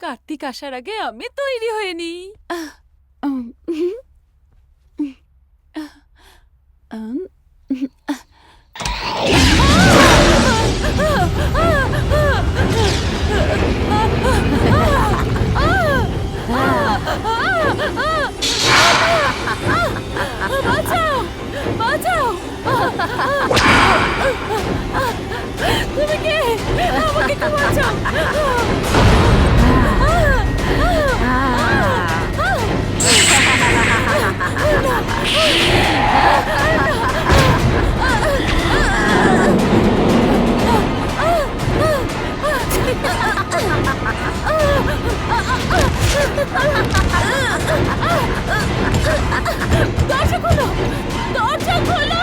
কার্তিক আসার আগে আমি তৈরি হয়ে নি। বাঁচাও, বাঁচাও। তুমি কে? আমাকে একটু বাঁচাও। দরজা খোলো, দরজা খোলো।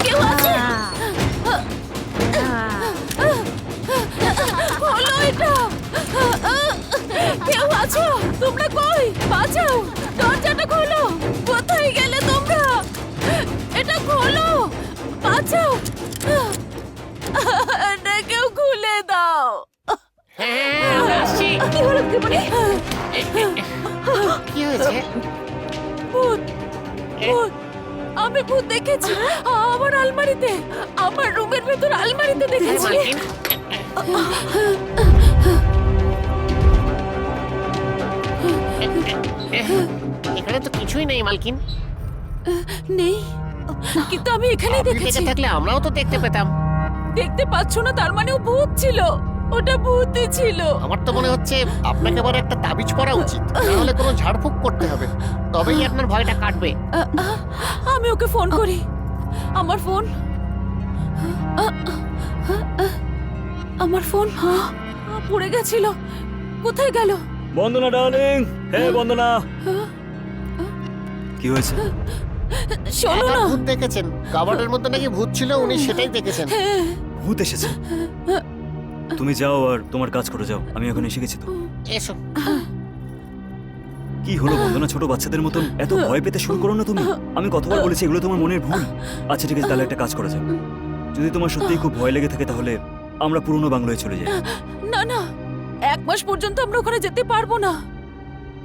কেউ আছে? খোলো এটা। কেউ আছো? তোমরা কই? বাঁচাও, দরজাটা খোলো। কোথায় গেলে তোমরা? এটা খোলো, বাঁচাও। এটা কেউ খুলে দাও। কি হলো দিদিমণি? কি হয়েছে? ভূত, ভূত। আমি ভূত দেখেছি আমার আলমারিতে, আমার রুমের ভেতর আলমারিতে দেখেছি। এখানে তো কিছুই নেই মালকিন। নেই, কিন্তু আমি এখানেই আপনি দেখেছি। দেখে থাকলে আমরাও তো দেখতে পেতাম। দেখতে পাচ্ছ না? তার মানে ও ভূত ছিল। ওটা ভূতই ছিল। আমার তো মনে হচ্ছে আপনাকে এবার একটা তাবিজ পরা উচিত, নাহলে কোনো ঝাড়ফুঁক করতে হবে, তবেই আপনার ভয়টা কাটবে। আমি ওকে ফোন করি। আমার ফোন, আমার ফোন পড়ে গেছিল। কোথায় গেল? বন্দনা ডার্লিং, হে বন্দনা। কি হয়েছে? শোনো একবার না। ভূত দেখেছেন, কাবার্ডের মধ্যে নাকি ভূত ছিল, উনি সেটাই দেখেছেন। ভূত এসেছে? তুমি যাও আর তোমার কাজ করে যাও, আমি এখন এসে গেছি তো। এসো। কি হলো বন্দনা, ছোট বাচ্চাদের মতন এত ভয় পেতে শুরু করো না তুমি। আমি কতবার বলেছি এগুলো তোমার মনের ভুল। আচ্ছা ঠিক আছে, তাহলে একটা কাজ করা যাক। যদি তোমার সত্যিই খুব ভয় লেগে থাকে তাহলে আমরা পুরনো বাংলোয় চলে যাই। না না, 1 মাস পর্যন্ত আমরা ওখানে যেতে পারবো না।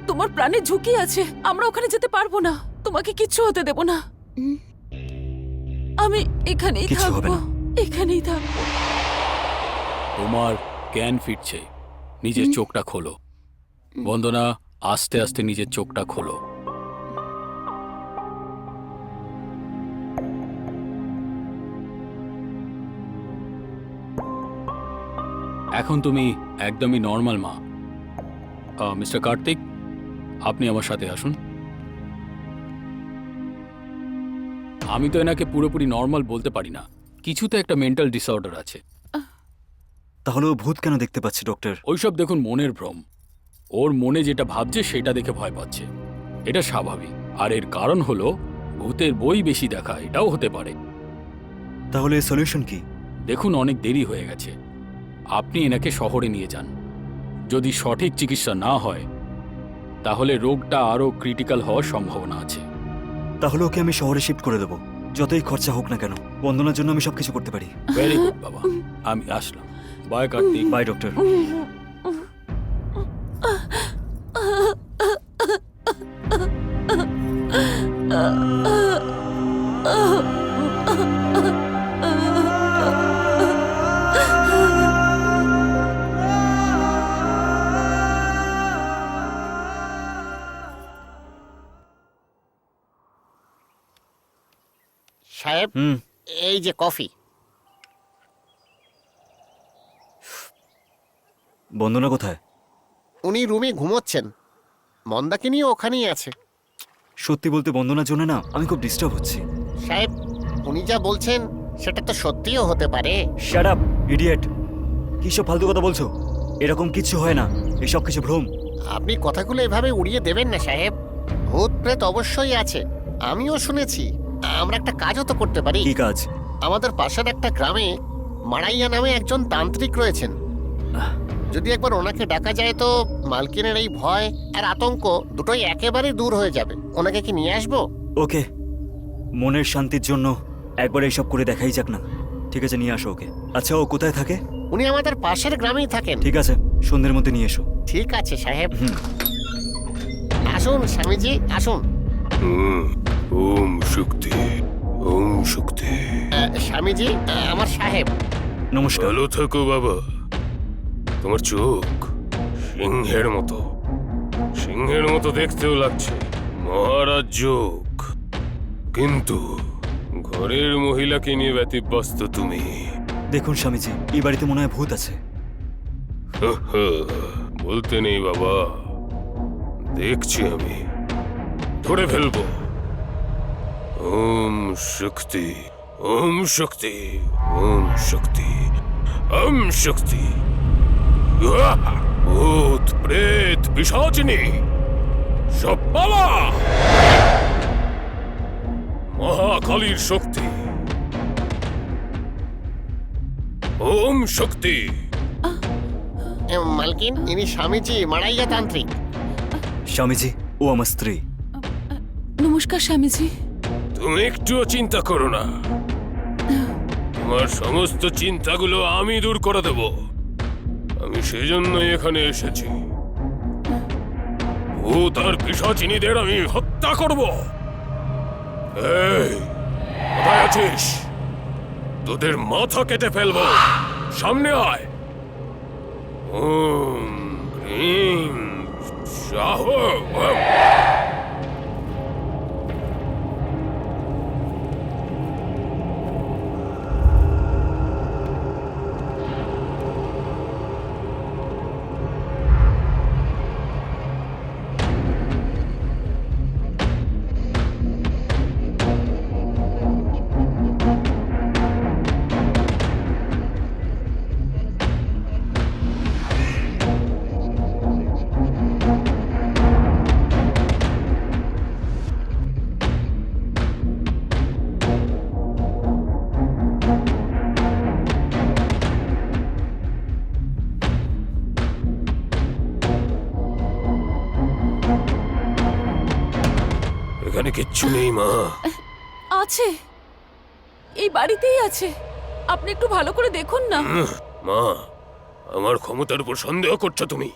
তোমার প্রাণের ঝুঁকি আছে, আমরা ওখানে যেতে পারবো না। তোমাকে কিচ্ছু হতে দেব না। আমি এখানেই কিচ্ছু হবে থাকবো, না। এখানেই থাকবো। তোমার জ্ঞান ফিরছে, নিজের চোখটা খোলো। বন্দনা, আস্তে আস্তে নিজের চোখটা খোলো। এখন তুমি একদমই নর্মাল মা। মিস্টার কার্তিক, আপনি আমার সাথে আসুন। আমি তো এনাকে পুরোপুরি নর্মাল বলতে পারি না, কিছুতে একটা মেন্টাল ডিসঅর্ডার আছে। তাহলে ও ভূত কেন দেখতে পাচ্ছে ডক্টর? ওইসব দেখুন মনের ভ্রম। ওর মনে যেটা ভাবছে সেটা দেখে ভয় পাচ্ছে, এটা স্বাভাবিক। আর এর কারণ হলো ভূতের বই বেশি দেখা, এটাও হতে পারে। তাহলে সলিউশন কি? দেখুন অনেক দেরি হয়ে গেছে, আপনি এনাকে শহরে নিয়ে যান। যদি সঠিক চিকিৎসা না হয় তাহলে রোগটা আরও ক্রিটিক্যাল হওয়ার সম্ভাবনা আছে। তাহলে ওকে আমি শহরে শিফট করে দেবো, যতই খরচা হোক না কেন। বন্দনার জন্য আমি সবকিছু করতে পারি। ভেরি গুড বাবা, আমি আসলাম। বাই কার্তিক। Bye doctor. সাহেব, এই যে কফি। বন্দনা কোথায়? উনি রুমে ঘুমোচ্ছেন, মন্দাকে নিয়ে ওখানেই আছে। সত্যি বলতে বন্দনার জন্য না আমি খুব ডিস্টার্ব হচ্ছি। সাহেব, উনি যা বলছেন সেটা তো সত্যিও হতে পারে। Shut up idiot! কি সব ফালতু কথা বলছো? এরকম কিছু হয় না, এসব কিছু ভ্রম। আপনি কথাগুলো এভাবে উড়িয়ে দেবেন না সাহেব। ভূত প্রেত অবশ্যই আছে, আমিও শুনেছি। আমরা একটা কাজও তো করতে পারি। কি কাজ? আমাদের পাশের একটা গ্রামে মারাইয়া নামে একজন তান্ত্রিক রয়েছেন। যদি একবার ওনাকে ডাকা যায় তো মালকিনের এই ভয় আর আতঙ্ক দুটোই একেবারে দূর হয়ে যাবে। ওনাকে কি নিয়ে আসবো? ওকে, মনের শান্তির জন্য একবার এইসব করে দেখাই যাক না। ঠিক আছে, নিয়ে আসো ওকে। আচ্ছা, ও কোথায় থাকে? উনি আমাদের পাশের গ্রামেই থাকেন। ঠিক আছে, সন্ধ্যের মধ্যে নিয়ে এসো। ঠিক আছে সাহেব। আসুন স্বামীজি, আসুন। ওম শক্তি, ওম শক্তি। স্বামীজি, আমার সাহেব। নমস্কার। ভালো থাকো বাবা। তোমার চোখ সিংহের মতো, সিংহের মতো দেখতেও লাগছে, মহারাজ যোগ। কিন্তু ঘরের মহিলাকে নিয়ে ব্যতিব্যস্ত তুমি। দেখুন স্বামীজি, এই বাড়িতে মনে হয় ভূত আছে। বলতে নেই বাবা, দেখছি আমি, ধরে ফেলবো। ওম শক্তি, ওম শক্তি, ওম শক্তি, ওম শক্তি। ভূত প্রেত পিশাচিনী সব পালা। মহাকালীর শক্তি। ওম শক্তি। মালকিন, ইনি স্বামীজি মারাইয়া তান্ত্রিক। স্বামীজি, ও আমার স্ত্রী। নমস্কার স্বামীজি। তুমি একটুও চিন্তা করো না, তোমার সমস্ত চিন্তাগুলো আমি দূর করে দেব। আমি সেজন্যই এখানে এসেছি। ভূত আর পিশাচিনীদের আমি হত্যা করব। এই, কোথায় আছিস? তোদের মাথা কেটে ফেলবো। সামনে আয়। ওম ক্রিম শাহ। এখানে কিচ্ছু নেই মা। আছে, এই বাড়িতেই আছে। আপনি একটু ভালো করে দেখুন না। মা, আমার ক্ষমতার উপর সন্দেহ করছো তুমি?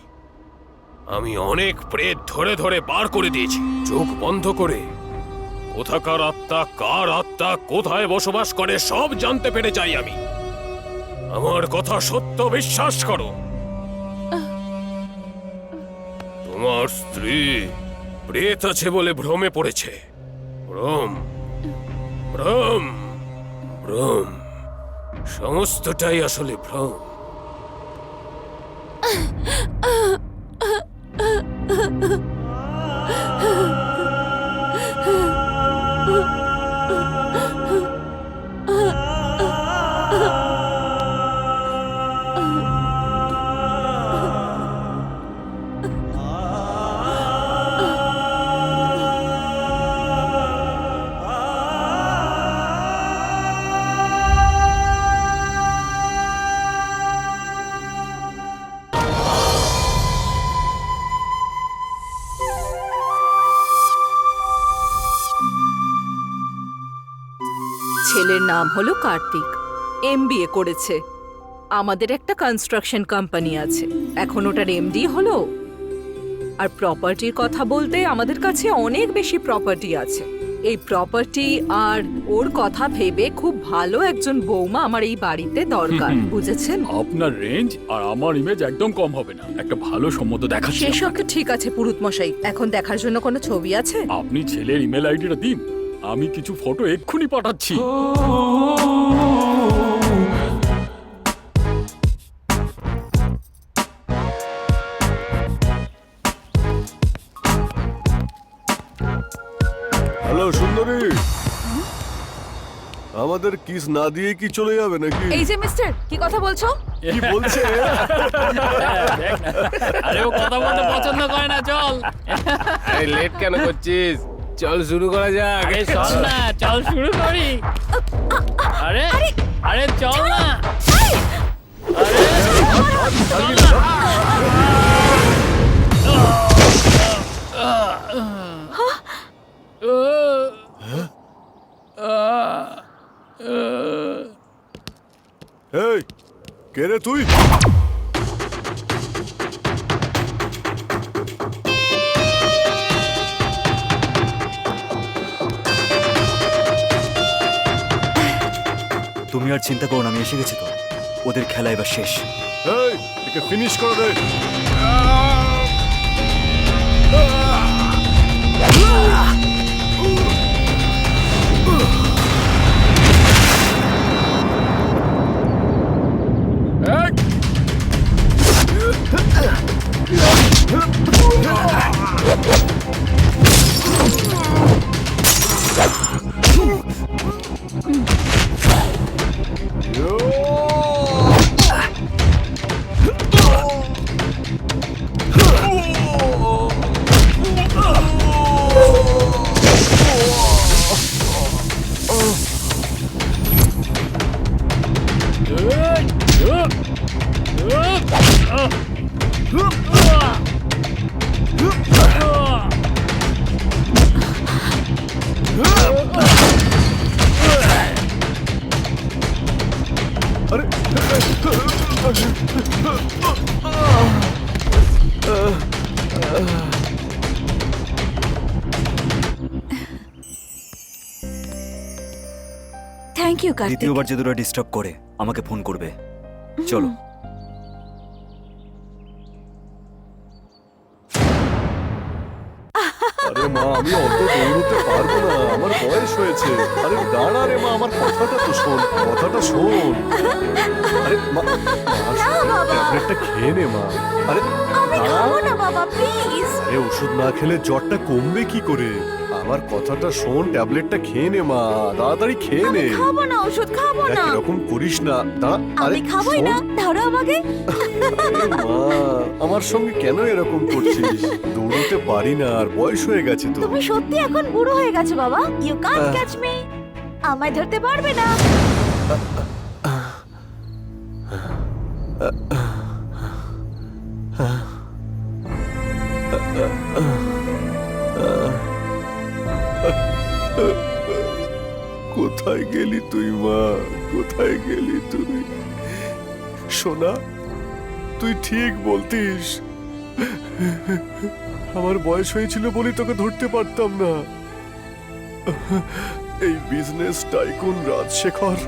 আমি অনেক প্রেত ধরে ধরে বার করে দিয়েছি, চোখ বন্ধ করে। কোথাকার আত্মা, কার আত্মা, কোথায় বসবাস করে সব জানতে পেরে যাই আমি। আমার কথা সত্য বিশ্বাস করো। তোমার স্ত্রী প্রেত আছে বলে ভ্রমে পড়েছে। ভ্রম, ভ্রম, ভ্রম। সমস্তটাই আসলে ভ্রম। ছেলের নাম হলো কার্তিক, এমবিএ করেছে। আমাদের একটা কনস্ট্রাকশন কোম্পানি আছে, এখন ওটার এমডি হলো। আর প্রপার্টির কথা বলতে আমাদের কাছে অনেক বেশি প্রপার্টি আছে। এই প্রপার্টি আর ওর কথা ভেবে খুব ভালো একজন বৌমা আমার এই বাড়িতে দরকার, বুঝেছেন? আপনার রেঞ্জ আর আমার ইমেজ একদম কম হবে না। একটা ভালো সম্মত দেখাচ্ছি সেসব তো আপনাকে। ঠিক আছে পুরুত মশাই, এখন দেখার জন্য কোনো ছবি আছে? আপনি ছেলের ইমেল আইডিটা দিন, আমি কিছু ফটো এক্ষুনি পাঠাচ্ছি। হ্যালো সুন্দরী, আমাদের কিস না দিয়ে কি চলে যাবে নাকি? এই যে মিস্টার, কি কথা বলছো? কি বলছে? আরে ও কথা বলতে পছন্দ করে না, চল। আরে লেট কেন করছিস? চল শুরু করা যাক। আরে চল না, চল শুরু করি। আরে আরে চল না। এই কে রে তুই? তুমি আর চিন্তা করো না, আমি এসে গেছি তো। ওদের খেলা এবার শেষ। এই একে ফিনিশ করে দে। আরে থ্যাংক ইউ কার্তিক। দ্বিতীয়বার যদি ওরা ডিস্টার্ব করে আমাকে ফোন করবে। চলো। আরে মা, আমি অত দৌড়তে পারবো না, আমার বয়স হয়েছে। আরে দাঁড়া রে মা, আমার কথাটা তো শোন, কথাটা শোন। আরে মা, ট্যাবলেটটা খেয়ে নে মা। আরে দাঁড়া না বাবা প্লিজ। আরে ওষুধ না খেলে জ্বরটা কমবে কি করে? আমার কথাটা শোন, ট্যাবলেটটা খেয়ে নে মা, তাড়াতাড়ি খেয়ে নে। খাবো না, ওষুধ খাবো দেখ, না। এরকম করিস না। দাঁড়া, আরে খাবোই শোন। না, ধরো আমাকে। আরে মা, আমার সঙ্গে কেন এরকম করছিস? দৌড়তে পারি না, আর বয়স হয়ে গেছে তো। তুমি সত্যি এখন বুড়ো হয়ে গেছো বাবা। You can't catch me. আমায় ধরতে পারবে না। কোথায় গেলি তুই মা, কোথায় গেলি তুই? সোনা, তুই ঠিক বলতিস। আমার বয়স হয়েছিল বলে তোকে ধরতে পারতাম না। এই বিজনেস টাইকুন রাজশেখর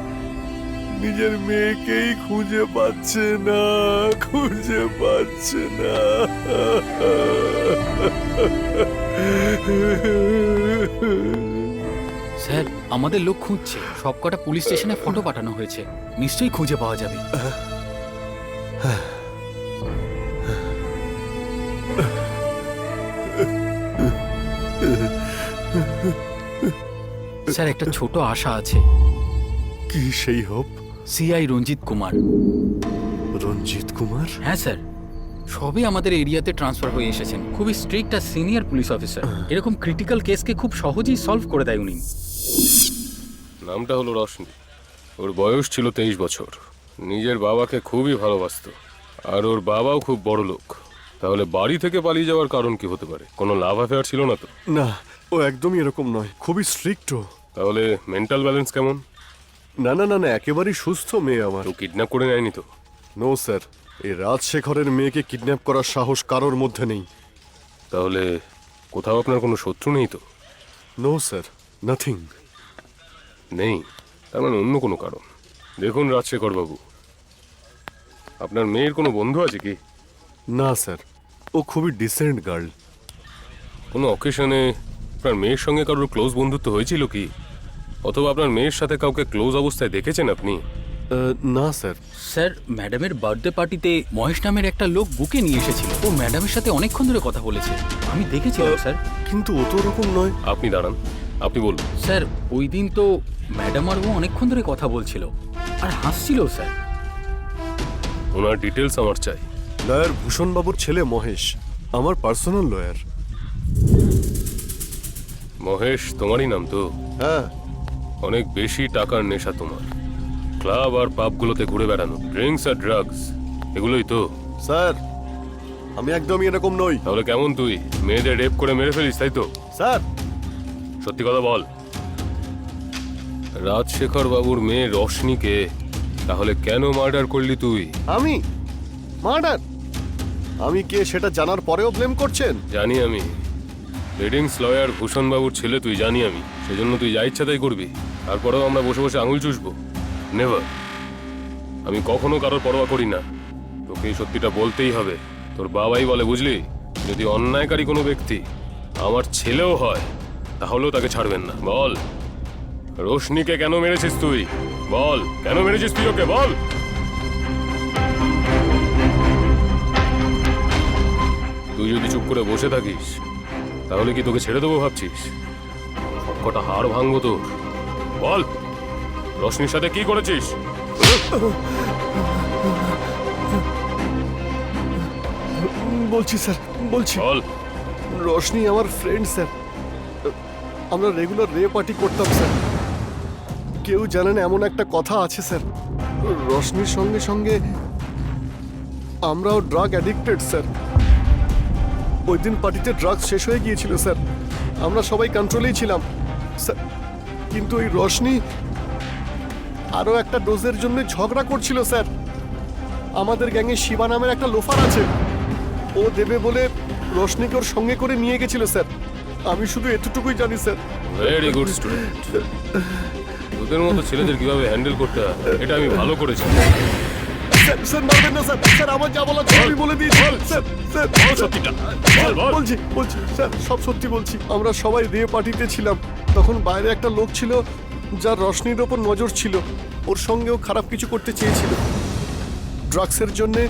নিজের মেয়েকেই খুঁজে পাচ্ছে না, খুঁজে পাচ্ছে না। স্যার, আমাদের লোক খুঁজছে। সবকটা পুলিশ স্টেশনে ফটো পাঠানো হয়েছে, নিশ্চয়ই খুঁজে পাওয়া যাবে। স্যার, একটা ছোট আশা আছে। কি সেই হোপ? সিআই রঞ্জিত কুমার। রঞ্জিত কুমার? হ্যাঁ স্যার, সবে আমাদের এরিয়াতে ট্রান্সফার হয়ে এসেছেন। খুবই স্ট্রিক্ট আর সিনিয়র পুলিশ অফিসার। এরকম ক্রিটিক্যাল কেসকে খুব সহজেই সলভ করে দেয় উনি। নামটা হলো রশনি। ওর বয়স ছিল 23 বছর। নিজের বাবাকে খুবই ভালোবাসতো, আর ওর বাবাও খুব বড় লোক। তাহলে বাড়ি থেকে পালিয়ে যাওয়ার কারণ কি হতে পারে? কোনো লাভ অ্যাফেয়ার ছিল না তো? না, ও একদমই এরকম নয়, খুবই স্ট্রিক্টও। তাহলে মেন্টাল ব্যালেন্স কেমন? না না না না, একেবারেই সুস্থ মেয়ে আমার। তো কিডন্যাপ করে নেয়নি তো? নো স্যার, এই রাজশেখরের মেয়েকে কিডন্যাপ করার সাহস কারোর মধ্যে নেই। তাহলে কোথাও আপনার কোনো শত্রু নেই তো? No sir, nothing. নেই? তার মানে অন্য কোনো কারণ। দেখুন রাজশেখর বাবু, আপনার মেয়ের কোনো বন্ধু আছে কি? না স্যার, ও খুবই ডিসেন্ট গার্ল। কোনো অকেশনে আপনার মেয়ের সঙ্গে কারোর ক্লোজ বন্ধুত্ব হয়েছিল কি? অথবা আপনার মেয়ের সাথে কাউকে ক্লোজ অবস্থায় দেখেছেন আপনি? না স্যার। স্যার, ম্যাডামের বার্থডে পার্টিতে মহেশ নামের একটা লোক বুকে নিয়ে এসেছিল। ও ম্যাডামের সাথে অনেকক্ষণ ধরে কথা বলেছে, আমি দেখেছিলাম স্যার। কিন্তু ও তো ওরকম নয়। আপনি দাঁড়ান, আপনি বলুন। স্যার, ওই দিন তো ম্যাডাম আর ও অনেকক্ষণ ধরে কথা বলছিল আর হাসছিল স্যার। ওনার ডিটেলস আমার চাই। লয়ার ভূষণ বাবুর ছেলে মহেশ, আমার পার্সোনাল লয়ার। মহেশ তোমারই নাম তো? হ্যাঁ। অনেক বেশি টাকার নেশা তোমার। ক্লাব আর পাবগুলোতে ঘুরে বেড়ানো, ড্রিঙ্কস আর ড্রাগস, এগুলোই তো? স্যার, আমি একদমই এরকম নই। তাহলে কেমন তুই? মেয়েদের রেপ করে মেরে ফেলিস, তাই তো? স্যার, সত্যি কথা বল। রাজশেখর বাবুর মেয়ে রশনিকে তাহলে কেন মার্ডার করলি তুই? আমি মার্ডার? আমি কে সেটা জানার পরেও ব্লেম করছেন? জানি আমি, রেডিংস লয়ার ভূষণ বাবুর ছেলে তুই, জানি আমি। সেজন্য তুই যা ইচ্ছা তাই করবি, তারপরেও আমরা বসে বসে আঙুল চুষবো? নেভার। আমি কখনো কারোর পরোয়া করি না। তোকে এই সত্যিটা বলতেই হবে। তোর বাবাই বলে, বুঝলি, যদি অন্যায়কারী কোনো ব্যক্তি আমার ছেলেও হয় তাহলেও তাকে ছাড়বেন না। বল, রোশনিকে কেন মেরেছিস তুই? বল, কেন মেরেছিস তুই ওকে? বল। তুই যদি চুপ করে বসে থাকিস তাহলে কি তোকে ছেড়ে দেবো ভাবছিস? সবকটা হাড় ভাঙবো তোর। বল, রোশনির সাথে কি করেছিস? বলছি স্যার, বলছি। বল। রোশনি আমার ফ্রেন্ড স্যার। আমরা রেগুলার রে পার্টি করতাম স্যার। কেউ জানেন এমন একটা কথা আছে স্যার, রোশনির সঙ্গে সঙ্গে আমরাও ড্রাগ অ্যাডিক্টেড স্যার। ওই দিন পার্টিতে ড্রাগস শেষ হয়ে গিয়েছিল স্যার, আমরা সবাই কন্ট্রোলেই ছিলাম স্যার। কিন্তু ওই রোশনি আরও একটা ডোজের জন্য ঝগড়া করছিল স্যার। আমাদের গ্যাংয়ে শিবা নামের একটা লোফার আছে, ও দেবে বলে রোশনিকে ওর সঙ্গে করে নিয়ে গেছিল স্যার। আমি শুধু এতটুকুই জানি স্যার। Very good student. তোদের মতো ছেলেদের কিভাবে হ্যান্ডেল করতে হয় এটা আমি ভালো করেছি। স্যার স্যার মারবেন না স্যার, স্যার আমার যা বলা আমি বলে দিয়েছি স্যার। স্যার বল সত্যিটা, বল বল। বলছি বলছি স্যার, সব সত্যি বলছি। আমরা সবাই রে পার্টিতে ছিলাম, তখন বাইরে একটা লোক ছিল যার রোশনির ওপর নজর ছিল। ওর সঙ্গেও খারাপ কিছু করতে চেয়েছিল। ড্রাগসের জন্যে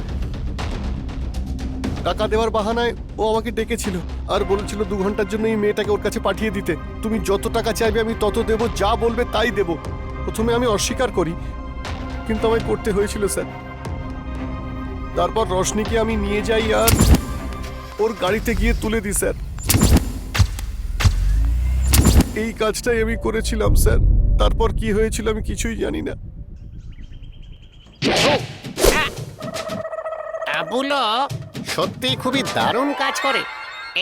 টাকা দেওয়ার বাহানায় ও আমাকে ডেকেছিল আর বলেছিল 2 ঘন্টার জন্য এই মেয়েটাকে ওর কাছে পাঠিয়ে দিতে। তুমি যত টাকা চাইবে আমি তত দেবো, যা বলবে তাই দেবো। প্রথমে আমি অস্বীকার করি, কিন্তু আমায় করতে হয়েছিল স্যার। তারপর রোশনিকে আমি নিয়ে যাই আর ওর গাড়িতে গিয়ে তুলে দিই স্যার। এই কাজটাই আমি করেছিলাম স্যার। তারপর কি হয়েছিল আমি কিছুই জানি না। আবুলো সত্যি খুবই দারুণ কাজ করে।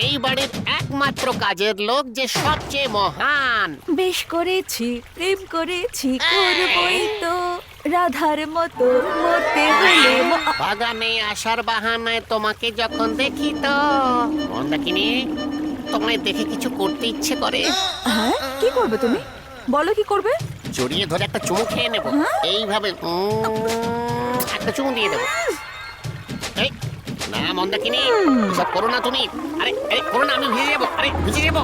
এই বাড়ির একমাত্র কাজের লোক যে সবচেয়ে মহান। বেশ করেছি, প্রেম করেছি, করবই তো রাধার মতো মরতে হলে বাগানে আসার বাহানায় তোমাকে যখন দেখি তো মন্দাকিনী, তোমায় দেখে কিছু করতে ইচ্ছে করে। হ্যাঁ, কি করবে তুমি? বলো কি করবে? জড়িয়ে ধরে একটা চুমু খেয়ে নেবো, এইভাবে একটা চুমু দিয়ে দেবো। এই না মন্দাকিনী, সব করো না তুমি। আরে আরে করো না, আমি ভিজে যাবো। আরে ভিজে যাবো।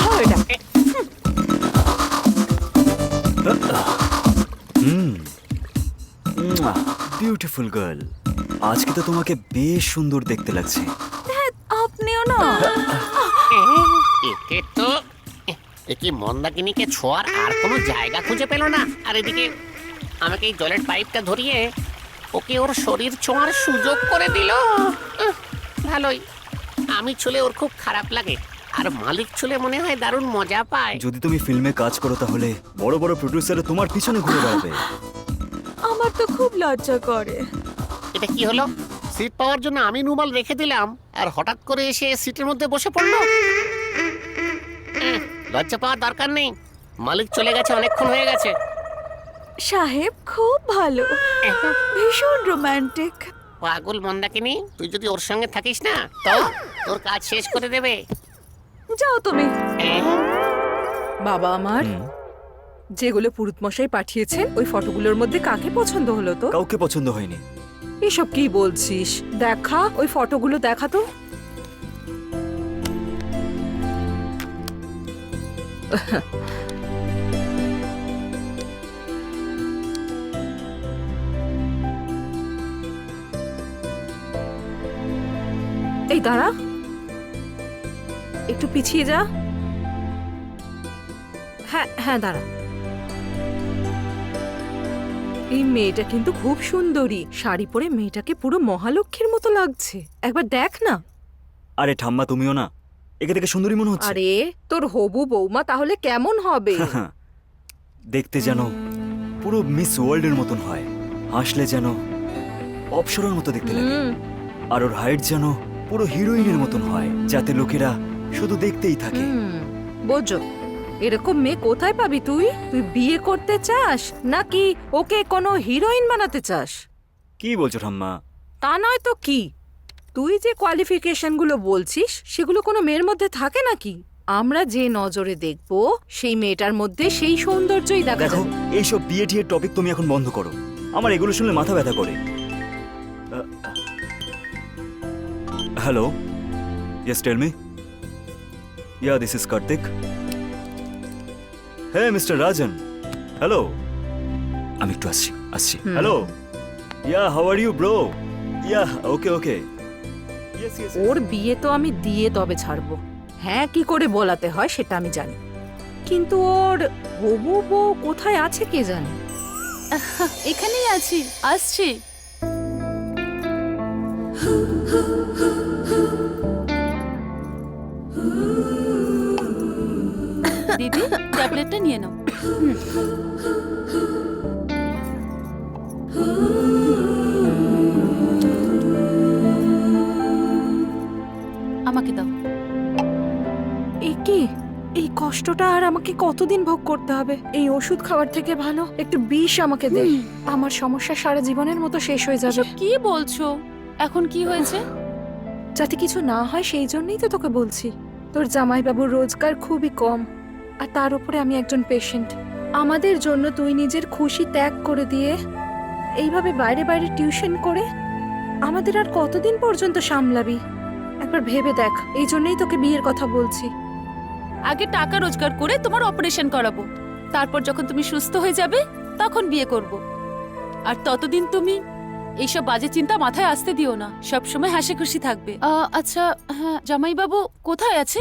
ধরো এটা। বিউটিফুল গার্ল, আজকে তো তোমাকে বেশ সুন্দর দেখতে লাগছে। আপনিও না। একে তো একে মন্দাকিনীকে ছোঁয়ার আর কোনো জায়গা খুঁজে পেল না। আর এদিকে আমাকে এই জলের পাইপটা ধরিয়ে ওকে ওর শরীর ছোঁয়ার সুযোগ করে দিল। ভালোই, আমি ছুলে ওর খুব খারাপ লাগে, আর মালিক ছুলে মনে হয় দারুণ মজা পায়। যদি তুমি ফিল্মে কাজ করো তাহলে বড় বড় প্রডিউসার তোমার পিছনে ঘুরে বেড়াবে। আমার তো খুব লজ্জা করে। এটা কি হলো? সিট পাওয়ার জন্য আমি রুমাল রেখে দিলাম আর হঠাৎ করে এসে সিটের মধ্যে বসে পড়লো। লজ্জা পাওয়ার দরকার নেই, মালিক চলে গেছে, অনেকক্ষণ হয়ে গেছে। সাহেব খুব ভালো, ভীষণ রোমান্টিক। পাগল মন্দাকিনী, তুই যদি ওর সঙ্গে থাকিস না তো তোর কাজ শেষ করে দেবে। যাও তুমি। হ্যাঁ? বাবা আমার, যেগুলো পুরুত মশাই পাঠিয়েছেন ওই ফটোগুলোর মধ্যে কাকে পছন্দ হলো তো? কাউকে পছন্দ হয়নি। এসব কি বলছিস? দেখা ওই ফটোগুলো, দেখা তো। এই দাঁড়া, একটু পিছিয়ে যা। হ্যাঁ হ্যাঁ দাঁড়া। এই মেয়েটা কিন্তু খুব সুন্দরী, শাড়ি পরে মেয়েটাকে পুরো মহালক্ষ্মীর মতো লাগছে। একবার দেখ না। আরে ঠাম্মা, তুমিও না, একে দেখে সুন্দরী মনে হচ্ছে। আরে তোর হবু বৌমা তাহলে কেমন হবে? দেখতে যেন পুরো মিস ওয়ার্ল্ডের মতন হয়, হাসলে যেন অপ্সরার মতো দেখতে লাগে, আর ওর হাইট যেন পুরো হিরোইনের মতন হয়, যাতে লোকেরা শুধু দেখতেই থাকে। বোঝো, এরকম মেয়ে কোথায় পাবি তুই? তুই বিয়ে করতে চাস নাকি ওকে কোনো হিরোইন বানাতে চাস? কি বলছো ঠাম্মা? তা নয় তো কি, তুই যে কোয়ালিফিকেশনগুলো বলছিস সেগুলো কোনো মেয়ের মধ্যে থাকে নাকি? আমরা যে নজরে দেখব সেই মেয়েটার মধ্যে সেই সৌন্দর্যই দেখা দেখো, যাবে। এইসব বিয়ে টিয়ের টপিক তুমি এখন বন্ধ করো। আমার এগুলো শুনলে মাথা ব্যথা করে। Hello, yes tell me. Ya, this is Kartik. হ্যাঁ মিস্টার রাজন, হ্যালো। আমি একটু আসছি। Hello, ya, how are you bro? Ya, okay okay. ওর বিয়ে তো আমি দিয়ে তবে ছাড়বো। হ্যাঁ, কি করে বলাতে হয় সেটা আমি জানি, কিন্তু ওর হবু বউ কোথায় আছে কে জানে। এখানেই আছি, আসছি। দিদি, ট্যাবলেটটা নিয়ে নাও। আমাকে দাও। কি এই কষ্টটা আর আমাকে কতদিন ভোগ করতে হবে? এই ওষুধ খাওয়ার থেকে ভালো একটু বিষ আমাকে দে। আমার সমস্যা সারা জীবনের মতো শেষ হয়ে যাবে। এসব কি বলছো? এখন কি হয়েছে? যাতে কিছু না হয় সেই জন্যই তো তোকে বলছি। তোর জামাইবাবুর রোজগার খুবই কম, আর তার উপরে আমি একজন পেশেন্ট। আমাদের জন্য তুই নিজের খুশি ত্যাগ করে দিয়ে এইভাবে বাইরে বাইরে টিউশন করে আমাদের আর কতদিন পর্যন্ত সামলাবি? একবার ভেবে দেখ। এই জন্যই তোকে বিয়ের কথা বলছি। আগে টাকা রোজগার করে তোমার অপারেশন করাবো, তারপর যখন তুমি সুস্থ হয়ে যাবে তখন বিয়ে করব। আর ততদিন তুমি এইসব বাজে চিন্তা মাথায় আসতে দিও না, সবসময় হাসি খুশি থাকবে। আচ্ছা, হ্যাঁ, জামাইবাবু কোথায় আছে?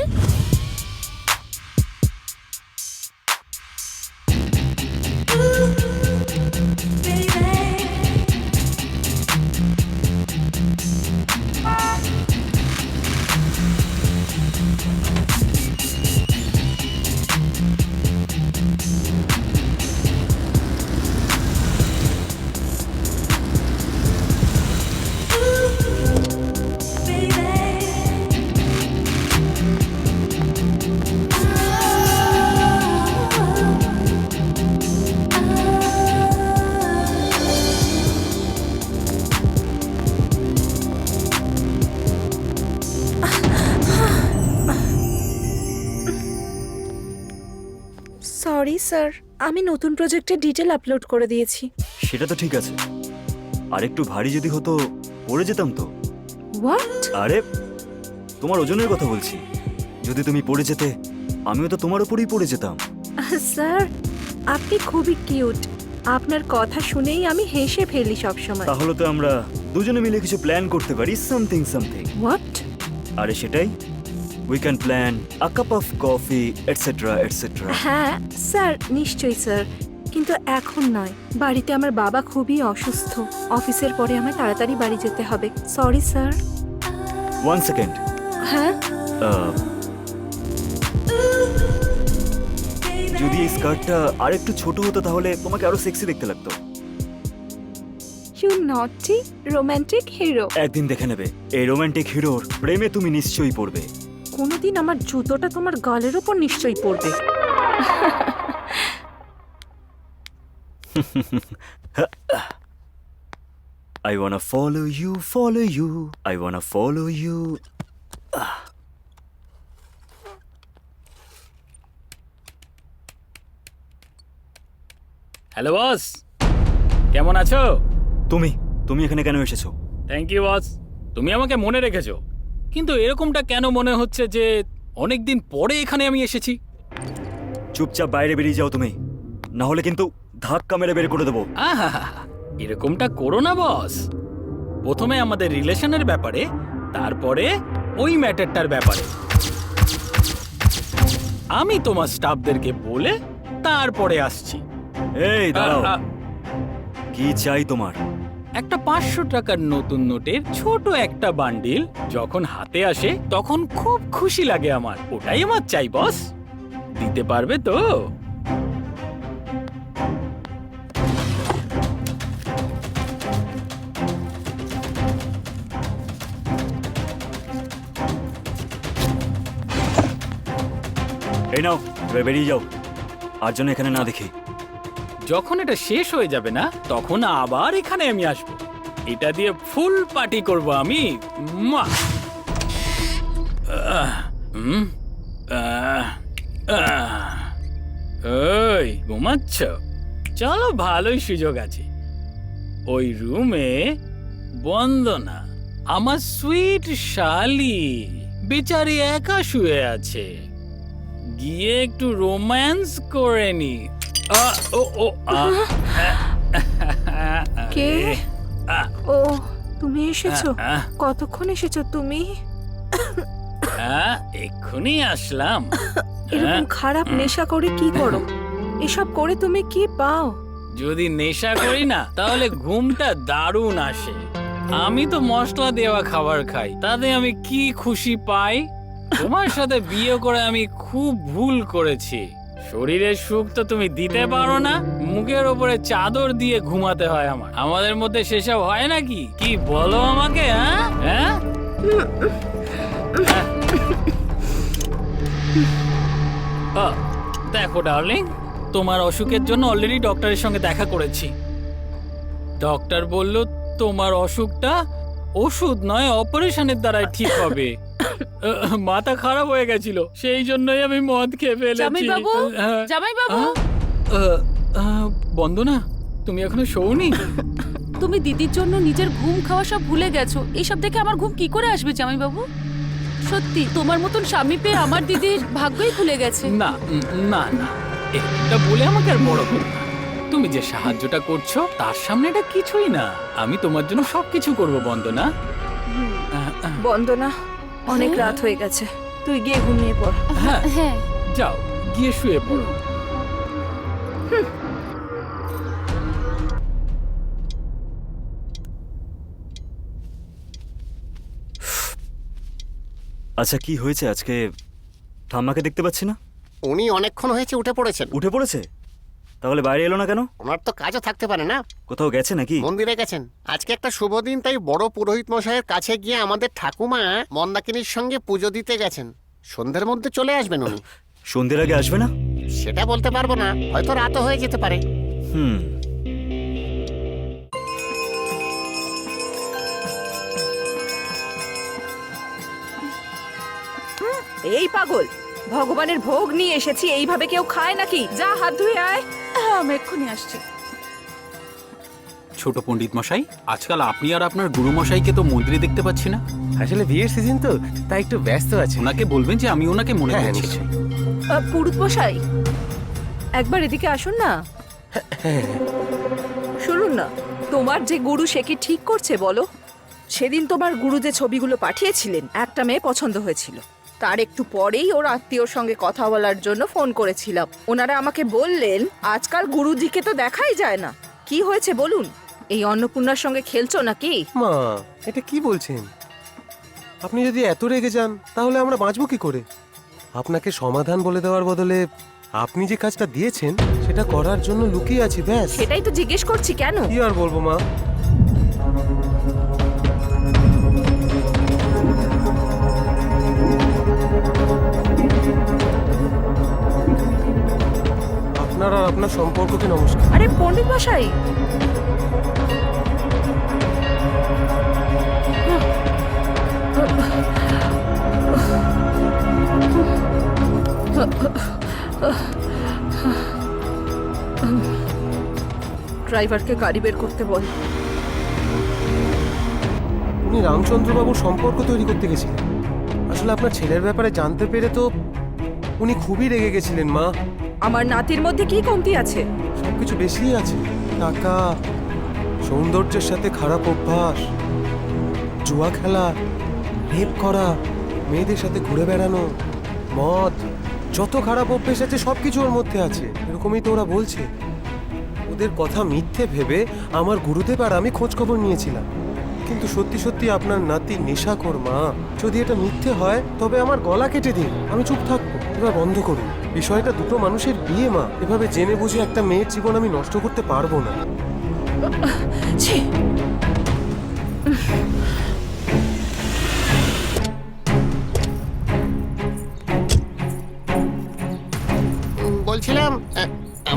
সরি স্যার, আমি নতুন প্রজেক্টের ডিটেল আপলোড করে দিয়েছি। সেটা তো ঠিক আছে, আর একটু ভারী যদি হতো পড়ে যেতাম তো। হোয়াট? আরে, তোমার ওজনের কথা বলছি। যদি তুমি পড়ে যেতে, আমিও তো তোমার উপরেই পড়ে যেতাম। স্যার, আপনি খুবই কিউট। আপনার কথা শুনেই আমি হেসে ফেলি সব সময়। তাহলে তো আমরা দুজনে মিলে কিছু প্ল্যান করতে পারি, সামথিং। হোয়াট? আরে সেটাই, we can plan a cup of coffee etcetera etcetera. হ্যাঁ স্যার, নিশ্চয়ই স্যার, কিন্তু এখন নয়। বাড়িতে আমার বাবা খুবই অসুস্থ। অফিসের পরে আমায় তাড়াতাড়ি বাড়ি যেতে হবে। Sorry sir. 1 সেকেন্ড। হ্যাঁ, যদি এই স্কার্টটা আর একটু ছোট হতো তাহলে তোমাকে আরো সেক্সি দেখতে লাগতো। ইউ নটি রোমান্টিক হিরো। একদিন দেখে নেবে, এই রোমান্টিক হিরোর প্রেমে তুমি নিশ্চয়ই পড়বে। কোনোদিন আমার জুতোটা তোমার গালের উপর নিশ্চয়ই পড়বে। I wanna follow you, follow you. I wanna follow you. Hello boss, কেমন আছো? তুমি এখানে কেন এসেছো? থ্যাংক ইউ বস, তুমি আমাকে মনে রেখেছো। কিন্তু এরকমটা কেন মনে হচ্ছে যে অনেকদিন পরে এখানে আমি এসেছি? চুপচাপ বাইরে বেরিয়ে যাও তুমি, না হলে কিন্তু ধাক্কা মেরে বের করে দেবো। আহা, এরকমটা করো না বস। প্রথমে আমাদের রিলেশনের ব্যাপারে, তারপরে ওই ম্যাটারটার ব্যাপারে আমি তোমার স্টাফদেরকে বলে তারপরে আসছি। এই দাঁড়াও, কি চাই তোমার? একটা 500 টাকার নতুন নোটের ছোট একটা বান্ডিল যখন হাতে আসে তখন খুব খুশি লাগে আমার। ওটাই আমার চাই বস। দিতে পারবে তো? এই নাও, এবার বেরিয়ে যাও, আর যেন এখানে না দেখি। যখন এটা শেষ হয়ে যাবে না তখন আবার এখানে আমি আসবো। এটা দিয়ে ফুল পার্টি করব আমি। মুয়া! ওই ঘুমাচ্ছ? চলো, ভালোই সুযোগ আছে। ওই রুমে বন্দনা, আমার সুইট শালি, বেচারি একা শুয়ে আছে। গিয়ে একটু রোম্যান্স করে নি। কে? ও, তুমি এসেছো? কতক্ষণ এসেছো তুমি? এক্ষুনি আসলাম। এরকম খারাপ নেশা করে কি করো? এসব করে তুমি কি পাও? যদি নেশা করি না তাহলে ঘুমটা দারুণ আসে। আমি তো মশলা দেওয়া খাবার খাই, তাতে আমি কি খুশি পাই। তোমার সাথে বিয়ে করে আমি খুব ভুল করেছি। শরীরের সুখ তো তুমি দিতে পারো না, মুখের ওপরে চাদর দিয়ে ঘুমাতে হয় আমার। আমাদের মধ্যে সেসব হয় নাকি? কি বলো আমাকে? হ্যাঁ, দেখো ডার্লিং, তোমার অসুখের জন্য অলরেডি ডক্টরের সঙ্গে দেখা করেছি। ডক্টর বলল তোমার অসুখটা ওষুধ নয়, অপারেশনের দ্বারাই ঠিক হবে। মাথা খারাপ হয়ে গেছিল, সেই জন্যই আমি মদ খেয়ে ফেলেছি। জামাইবাবু, জামাইবাবু, বন্দনা, তুমি এখনো শোওনি? তুমি দিদির জন্য নিজের ঘুম খাওয়া সব ভুলে গেছো। এইসব দেখে আমার ঘুম কি করে আসবে জামাইবাবু? সত্যি তোমার মতন স্বামী পেয়ে আমার দিদির ভাগ্যই খুলে গেছে। না না না, এটা বলে আমাকে আর বড় করো না। তুমি যে সাহায্যটা করছো তার সামনে এটা কিছুই না। আমি তোমার জন্য সবকিছু করব বন্দনা। বন্দনা, অনেক রাত হয়ে গেছে, তুই গিয়ে ঘুমিয়ে পড়। হ্যাঁ হ্যাঁ, যাও, গিয়ে শুয়ে পড়ো। আচ্ছা, কি হয়েছে আজকে? ঠাম্মাকে দেখতে পাচ্ছি না। উনি অনেকক্ষণ হয়েছে উঠে পড়েছেন। উঠে পড়েছে? তাহলে বাইরে এলো না কেন? ওনার তো কাজও থাকতে পারে না। কোথাও গেছে নাকি? মন্দিরে গেছেন। আজকে একটা শুভ দিন, তাই বড় পুরোহিত মশাইয়ের কাছে গিয়ে আমাদের ঠাকুমা মন্দাকিনীর সঙ্গে পুজো দিতে গেছেন। সন্ধ্যের মধ্যে চলে আসবেন উনি। সন্ধ্যের আগে আসবে না? সেটা বলতে পারবো না, হয়তো রাতও হয়ে যেতে পারে। এই পাগল, ভগবানের ভোগ নিয়ে এসেছি, এইভাবে কেউ খায় নাকি? যা হাত ধুয়ে আয়। আমি এক্ষুনি আসছি। ছোট পণ্ডিত মশাই, আজকাল আপনি আর আপনার গুরু মশাইকে তো মন্দিরে দেখতে পাচ্ছি না। আসলে বিয়ের সিজন তো, তাই একটু ব্যস্ত আছে। ওনাকে বলবেন যে আমি ওনাকে মনে হ্যাঁ, করছি। নিশ্চয়ই। পুরুত মশাই, একবার এদিকে আসুন না। শুনুন না, তোমার যে গুরু সে কি ঠিক করছে বলো? সেদিন তোমার গুরু যে ছবিগুলো পাঠিয়েছিলেন, একটা মেয়ে পছন্দ হয়েছিল। তার একটু পরেই ওর আত্মীয়র সঙ্গে কথা বলার জন্য ফোন করেছিলাম। ওনারা আমাকে বললেন আজকাল গুরুজিকে তো দেখাই যায় না। কি হয়েছে বলুন? এই অন্নপূর্ণার সঙ্গে খেলছো নাকি? মা, এটা কি বলছেন? আপনি যদি এত রেগে যান তাহলে আমরা বাঁচবো কি করে? আপনাকে সমাধান বলে দেওয়ার বদলে আপনি যে কাজটা দিয়েছেন সেটা করার জন্য লুকিয়ে আছি, ব্যাস। সেটাই তো জিজ্ঞেস করছি, কেন? কি আর বলবো মা। আপনার আর আপনার সম্পর্ককে নমস্কার। আরে পণ্ডিত মশাই, ড্রাইভারকে গাড়ি বের করতে বল। উনি রামচন্দ্রবাবুর সম্পর্ক তৈরি করতে গেছিলেন। আসলে আপনার ছেলের ব্যাপারে জানতে পেরে তো উনি খুবই রেগে গেছিলেন মা। আমার নাতির মধ্যে কি কমতি আছে? সবকিছু বেশিই আছে। টাকা, সৌন্দর্যের সাথে খারাপ অভ্যাস, জুয়া খেলা, রেপ করা, মেয়েদের সাথে ঘুরে বেড়ানো, মদ, যত খারাপ অভ্যেস আছে সবকিছু ওর মধ্যে আছে। এরকমই তো ওরা বলছে। ওদের কথা মিথ্যে ভেবে আমার গুরুদেব আর আমি খোঁজ খবর নিয়েছিলাম। কিন্তু সত্যি সত্যি আপনার নাতি নেশাখোর মা। যদি এটা মিথ্যে হয় তবে আমার গলা কেটে দিন, আমি চুপ থাকবো। এবার বন্ধ করুন। বিষয়টা দুটো মানুষের বিয়ে মা, এভাবে জেনে বুঝে একটা মেয়ের জীবন আমি নষ্ট করতে পারবো না। ছি!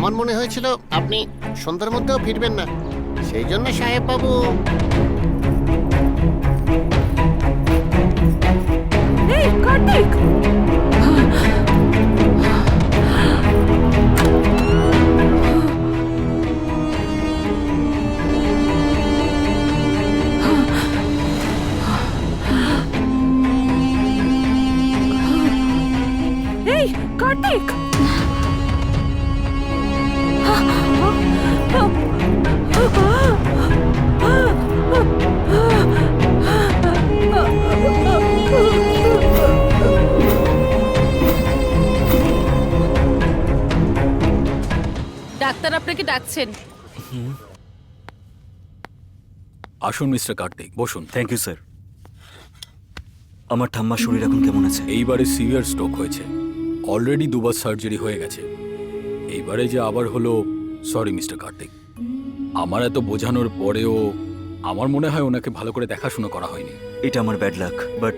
আমার মনে হয়েছিল আপনি সন্ধ্যার মধ্যেও ফিরবেন না, সেই জন্য সাহেব বাবু। এই কার্তিক, এই কার্তিক, ডাক্তার আপনাকে ডাকছেন। আসুন মিস্টার কার্তিক, বসুন। Thank you sir. আমার ঠাম্মার শরীর এখন কেমন আছে? এইবারে সিভিয়ার স্ট্রোক হয়েছে, অলরেডি দুবার সার্জারি হয়ে গেছে। এইবারে যে আবার হলো, সরি মিস্টার কার্তিক। আমার এত বোঝানোর পরেও আমার মনে হয় ওনাকে ভালো করে দেখাশোনা করা হয়নি। এটা আমার ব্যাড লাক, বাট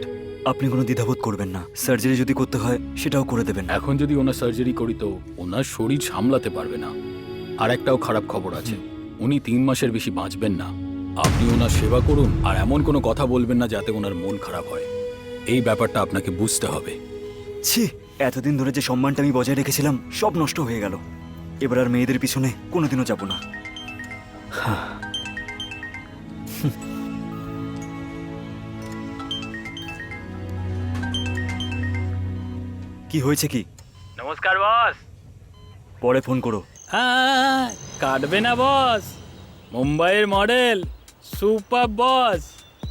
আপনি কোনো দ্বিধাবোধ করবেন না। সার্জারি যদি করতে হয় সেটাও করে দেবেন। এখন যদি ওনার সার্জারি করি তো ওনার শরীর সামলাতে পারবে না। আর একটাও খারাপ খবর আছে, উনি 3 মাসের বেশি বাঁচবেন না। আপনি ওনার সেবা করুন আর এমন কোনো কথা বলবেন না যাতে ওনার মন খারাপ হয়। এই ব্যাপারটা আপনাকে বুঝতে হবে। ছি, এতদিন ধরে যে সম্মানটা আমি বজায় রেখেছিলাম সব নষ্ট হয়ে গেল। এবার আর মেয়েদের পিছনে কোনোদিনও যাব না। কি হয়েছে কি? নমস্কার বস। পরে ফোন করো। হ্যাঁ, কাটবে না বস। মুম্বাইয়ের মডেল সুপার বস,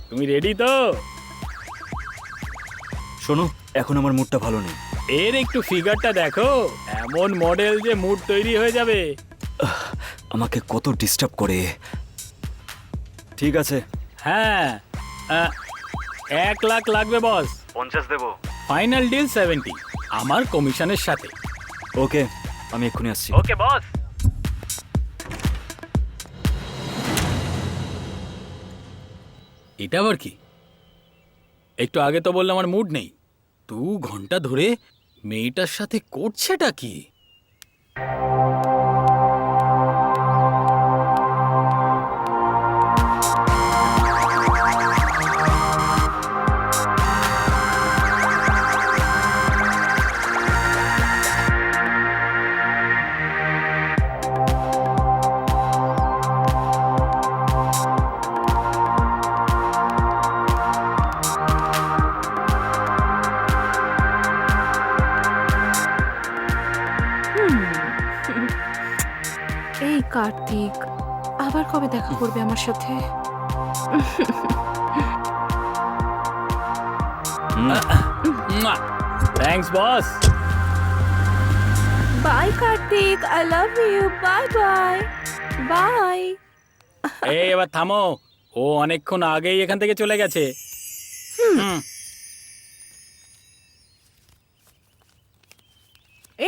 তুমি রেডি তো? শোনো, এখন আমার মুডটা ভালো নেই। এর একটু ফিগারটা দেখো, এমন মডেল যে মুড তৈরি হয়ে যাবে। আমাকে কত ডিস্টার্ব করে। ঠিক আছে। হ্যাঁ, 1 লাখ লাগবে বস। 50 দেবো। ফাইনাল ডিল 70, আমার কমিশনের সাথে। ওকে, আমি এক্ষুনি আসছি। ওকে বস। এটা আবার কি? একটু আগে তো বললাম আমার মুড নেই। 2 ঘন্টা ধরে মেয়েটার সাথে করছেটা কি? এই কার্তিক, আবার কবে দেখা করবে আমার সাথে? Thanks boss. Bye Kartik, I love you, bye bye bye. এই এবার থামো, ও অনেকক্ষণ আগেই এখান থেকে চলে গেছে। হুম।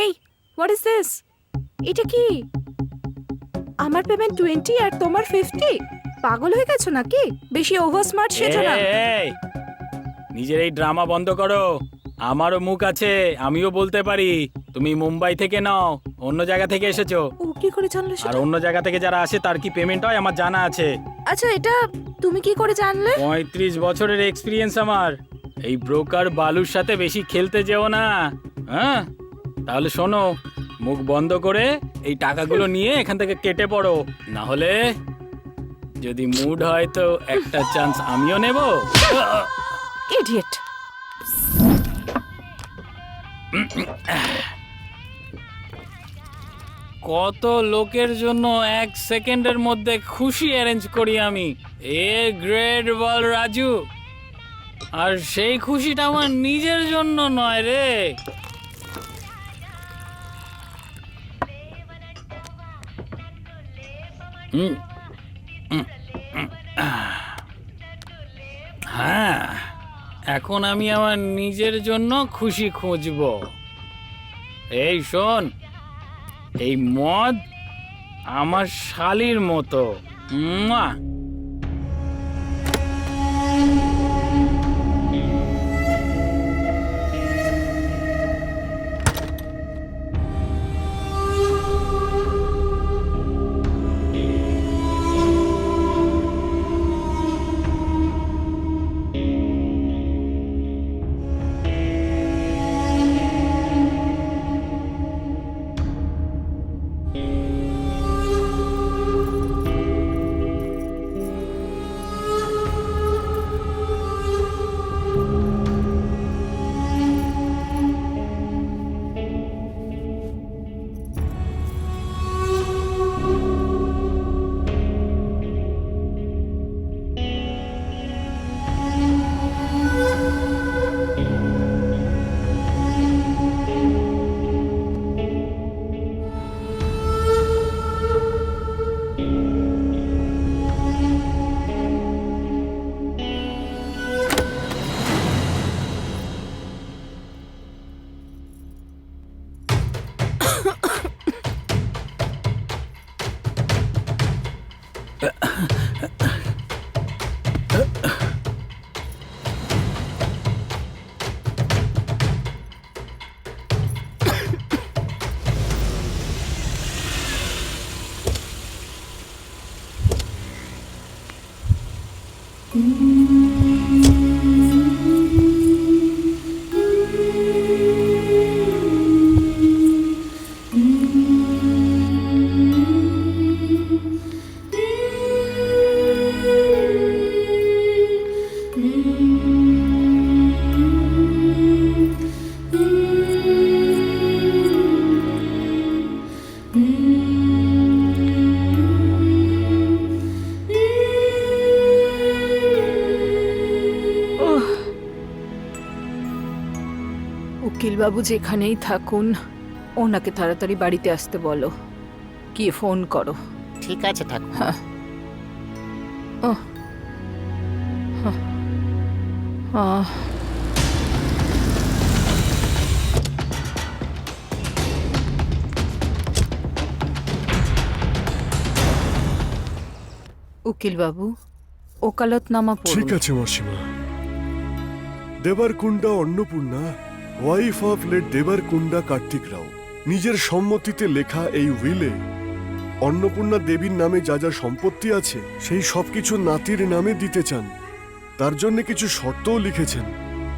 এই, হোয়াট ইজ দিস? এটা কি? আমার পেমেন্ট 20 আর তোমার 50? পাগল হয়ে গেছো নাকি? বেশি ওভার স্মার্ট সেটা না। এই, নিজের এই ড্রামা বন্ধ করো। আমারও মুখ আছে, আমিও বলতে পারি। তুমি মুম্বাই থেকে নাও, অন্য জায়গা থেকে এসেছো। ও কি করে জানলে আর সেটা? অন্য জায়গা থেকে যারা আসে তার কি পেমেন্ট হয় আমার জানা আছে। আচ্ছা, এটা তুমি কি করে জানলে? 35 বছরের এক্সপিরিয়েন্স আমার। এই ব্রোকার বালুর সাথে বেশি খেলতে যেও না। হ্যাঁ, তাহলে শোনো, মুখ বন্ধ করে এই টাকাগুলো নিয়ে এখান থেকে কেটে পড়ো। না হলে যদি মুড হয় তো একটা চান্স আমিও নেব। ইডিয়েট। কত লোকের জন্য 1 সেকেন্ডের মধ্যে খুশি অ্যারেঞ্জ করি আমি। এ গ্রেট বল রাজু। আর সেই খুশিটা আমার নিজের জন্য নয় রে। হ্যাঁ, এখন আমি আমার নিজের জন্য খুশি খুঁজব। এই শোন, এই মদ আমার শালির মতো। মুয়া। উকিলবাবু যেখানেই থাকুন ওনাকে তাড়াতাড়ি বাড়িতে আসতে বলো, কি ফোন করো। ঠিক আছে ঠাকুর। হ্যাঁ। ওহ। হ্যাঁ। আহ। উকিলবাবু ওকালতনামা ঠিক পড়ুন। আছে মাসিমা। Devarakonda Annapurna, wife of late Devarakonda Kartik Rao, নিজের সম্মতিতে লেখা এই উইলে অন্নপূর্ণা দেবীর নামে যা যা সম্পত্তি আছে সেই সবকিছু নাতির নামে দিতে চান। তার জন্য কিছু শর্তও লিখেছেন।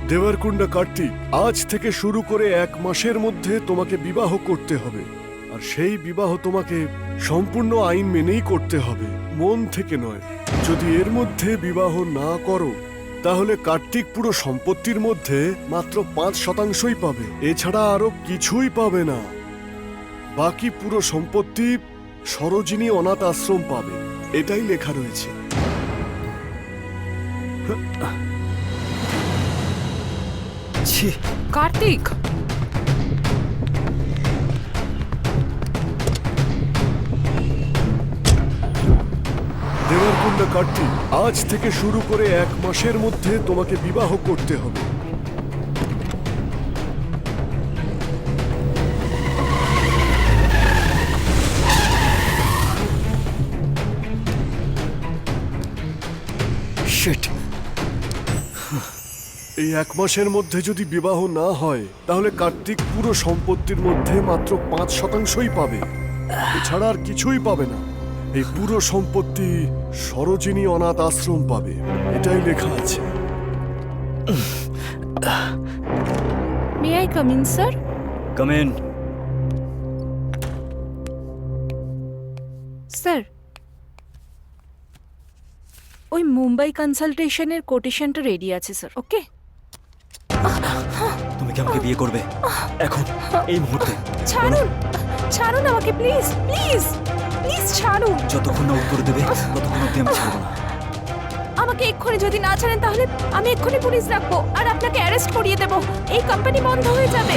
দেবারকুন্ডা কার্তিক, আজ থেকে শুরু করে 1 মাসের মধ্যে তোমাকে বিবাহ করতে হবে, আর সেই বিবাহ তোমাকে সম্পূর্ণ আইন মেনেই করতে হবে, মন থেকে নয়। যদি এর মধ্যে বিবাহ না করো তাহলে কার্তিক পুরো সম্পত্তির মধ্যে মাত্র 5%ই পাবে, এছাড়া আরো কিছুই পাবে না। বাকি পুরো সম্পত্তি সরোজিনী অনাথ আশ্রম পাবে, এটাই লেখা রয়েছে। ছি, কার্তিক, দেবারকুন্ডা কার্তিক, আজ থেকে শুরু করে 1 মাসের মধ্যে তোমাকে বিবাহ করতে হবে। শিট। এই 1 মাসের মধ্যে যদি বিবাহ না হয় তাহলে কার্তিক পুরো সম্পত্তির মধ্যে মাত্র 5%ই পাবে, এছাড়া আর কিছুই পাবে না। এই পুরো সম্পত্তি সরোজিনী অনাথ আশ্রম পাবে, এটাই লেখা আছে। May I come in sir? Come in. Sir, ওই মুম্বাই কনসালটেশনের কোটেশনটা রেডি আছে স্যার। ওকে, তুমি কি আমাকে বিয়ে করবে এখন, এই মুহূর্তে? ছাড়ুন, ছাড়ুন আমাকে, প্লিজ প্লিজ প্লিজ ছাড়ুন। যতক্ষণ না উত্তর দেবে ততক্ষণ অব্দি আমি ছাড়বো না। আমাকে এক্ষুনি যদি না ছাড়েন তাহলে আমি এক্ষুনি পুলিশ রাখবো আর আপনাকে অ্যারেস্ট করিয়ে দেবো। এই কোম্পানি বন্ধ হয়ে যাবে।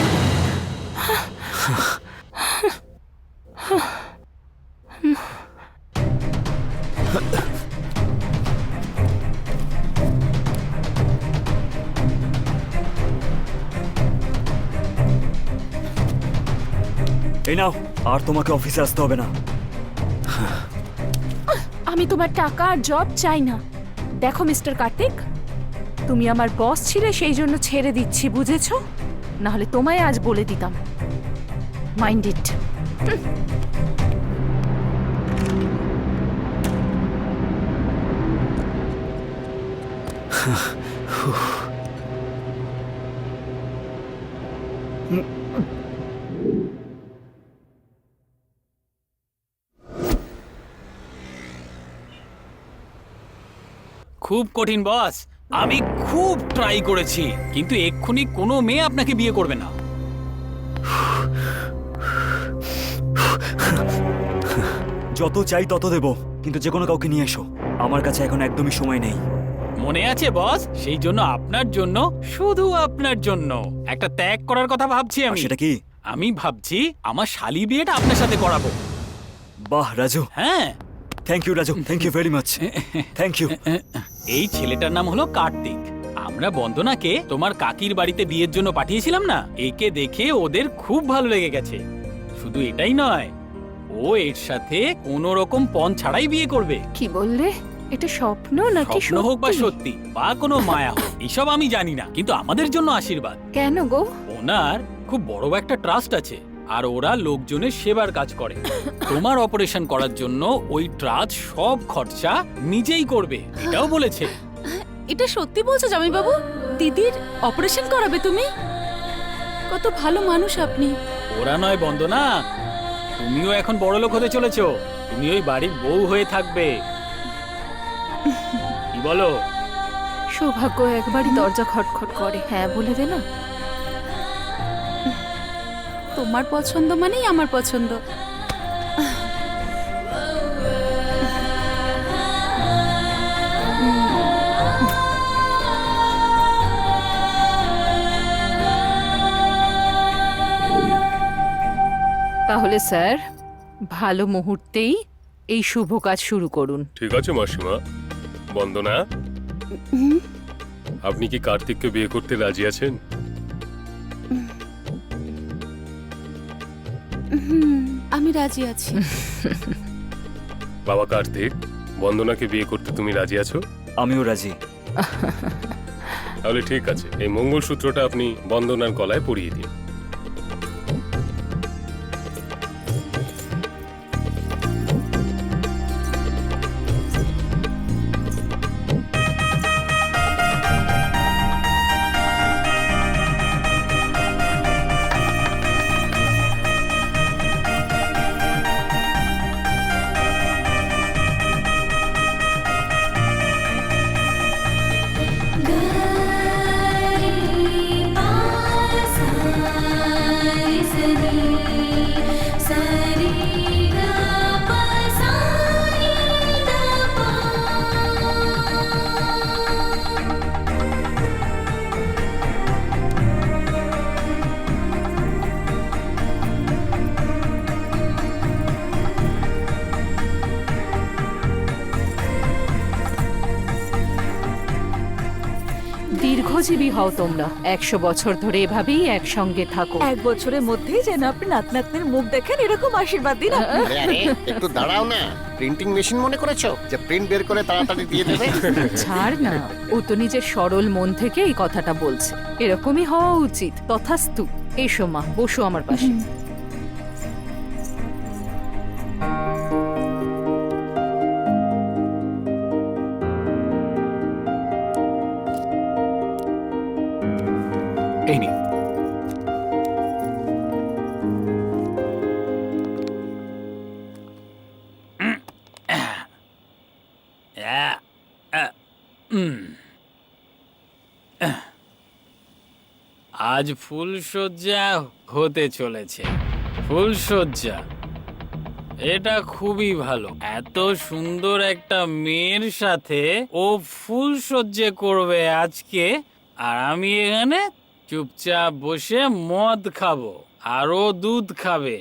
এই নাও, আর তোমাকে অফিসে আসতে হবে না। আমি তোমার টাকা আর জব চাই না। দেখো মিস্টার কার্তিক, তুমি আমার বস ছিলে সেই জন্য ছেড়ে দিচ্ছি, বুঝেছো? না হলে তোমায় আজ বলে দিতাম। Mind it. খুব কঠিন বস, আমি খুব ট্রাই করেছি, কিন্তু এক্ষুনি কোনো মেয়ে আপনাকে বিয়ে করবে না। যত চাই তত দেবো, কিন্তু যে কোনো কাউকে নিয়ে এসো। আমার কাছে এখন একদমই সময় নেই। মনে আছে বস, সেই জন্য আপনার জন্য, শুধু আপনার জন্য একটা ত্যাগ করার কথা ভাবছি আর আমি। সেটা কি? আমি ভাবছি আমার শালি বিয়েটা আপনার সাথে করাবো। বাহ রাজু, হ্যাঁ, thank you Raju, thank you very much, thank you. এই ছেলেটার নাম হলো কার্তিক। আমরা বন্দনাকে তোমার কাকির বাড়িতে বিয়ের জন্য পাঠিয়েছিলাম না, একে দেখে ওদের খুব ভালো লেগে গেছে। শুধু এটাই নয়, ও এর সাথে কোনো রকম পণ ছাড়াই বিয়ে করবে। কি বললে? এটা স্বপ্ন নাকি স্বপ্ন হোক বা সত্যি বা কোনো মায়া হোক, এসব আমি জানি না, কিন্তু আমাদের জন্য আশীর্বাদ। কেন গো? ওনার খুব বড় একটা ট্রাস্ট আছে, আর ওরা লোকজনের সেবার কাজ করে। তোমার অপারেশন করার জন্য ওই ট্রাস্ট সব খরচা নিজেই করবে, এটাও বলেছে। এটা সত্যি বলছো জামাইবাবু? দিদির অপারেশন করাবে তুমি? কত ভালো মানুষ আপনি। ওরা নয় বন্দনা, তুমিও এখন বড় লোক হতে চলেছো। তুমি ওই বাড়ির বউ হয়ে থাকবে। কি বলো? সৌভাগ্য একবারই দরজা খটখট করে, হ্যাঁ বলে দে না। তোমার পছন্দ মানেই আমার পছন্দ। তাহলে স্যার, ভালো মুহূর্তেই এই শুভ কাজ শুরু করুন। ঠিক আছে মাসিমা। বন্দনা, আপনি কি কার্তিককে বিয়ে করতে রাজি আছেন? আমি রাজি আছি। বাবা কার্তিক, বন্দনাকে বিয়ে করতে তুমি রাজি আছো? আমিও রাজি। তাহলে ঠিক আছে, এই মঙ্গলসূত্রটা আপনি বন্দনার গলায় পরিয়ে দিন। দীর্ঘজীবী হও তোমরা, 100 বছর ধরে এভাবেই একসঙ্গে থাকো। 1 বছরের মধ্যেই যেন আপনি নাতনাতনির মুখ দেখেন, এরকম আশীর্বাদ দিন আপনি। আরে আরে, একটু দাঁড়াও না। প্রিন্টিং মেশিন মনে করেছো যে প্রিন্ট বের করে তাড়াতাড়ি দিয়ে দেবে? ছাড় না, ও তো নিজের সরল মন থেকে এই কথাটা বলছে। এরকমই হওয়া উচিত। তথাস্তু। এসো মা, বসো আমার পাশে। এই নি। আজ ফুলশয্যা হতে চলেছে। ফুলশয্যা, এটা খুবই ভালো। এত সুন্দর একটা মেয়ের সাথে ও ফুলশয্যা করবে আজকে, আর আমি এখানে চুপচাপ বসে মদ খাবো আর ও দুধ খাবে।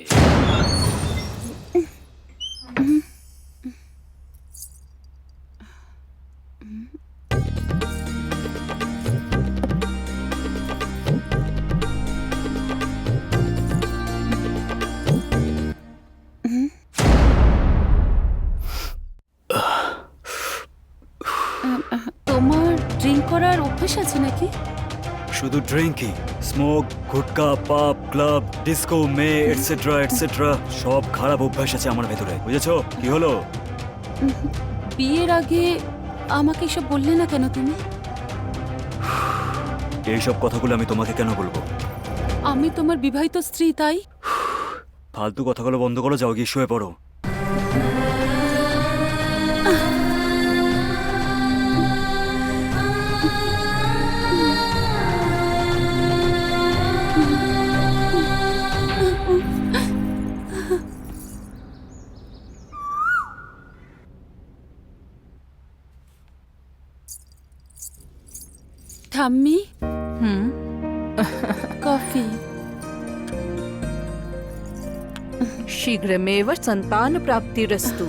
তোমার ড্রিঙ্ক করার অভ্যেস আছে নাকি? শুধু ড্রিঙ্কই, স্মোক, গুটকা, পাব, ক্লাব, ডিস্কো, মেয়ে এটসেট্রা এটসেট্রা, সব খারাপ অভ্যাস আছে আমার ভেতরে। বুঝেছো? কি হলো? বিয়ের আগে আমাকে এসব বললে না কেন তুমি? এইসব কথাগুলো আমি তোমাকে কেন বলবো? আমি তোমার বিবাহিত স্ত্রী, তাই। ফালতু কথাগুলো বন্ধ করো, যাও গিয়ে শুয়ে পড়ো। ঠাম্মি, হুম, কফি। শীঘ্রমেব সন্তান প্রাপ্তিরস্তু।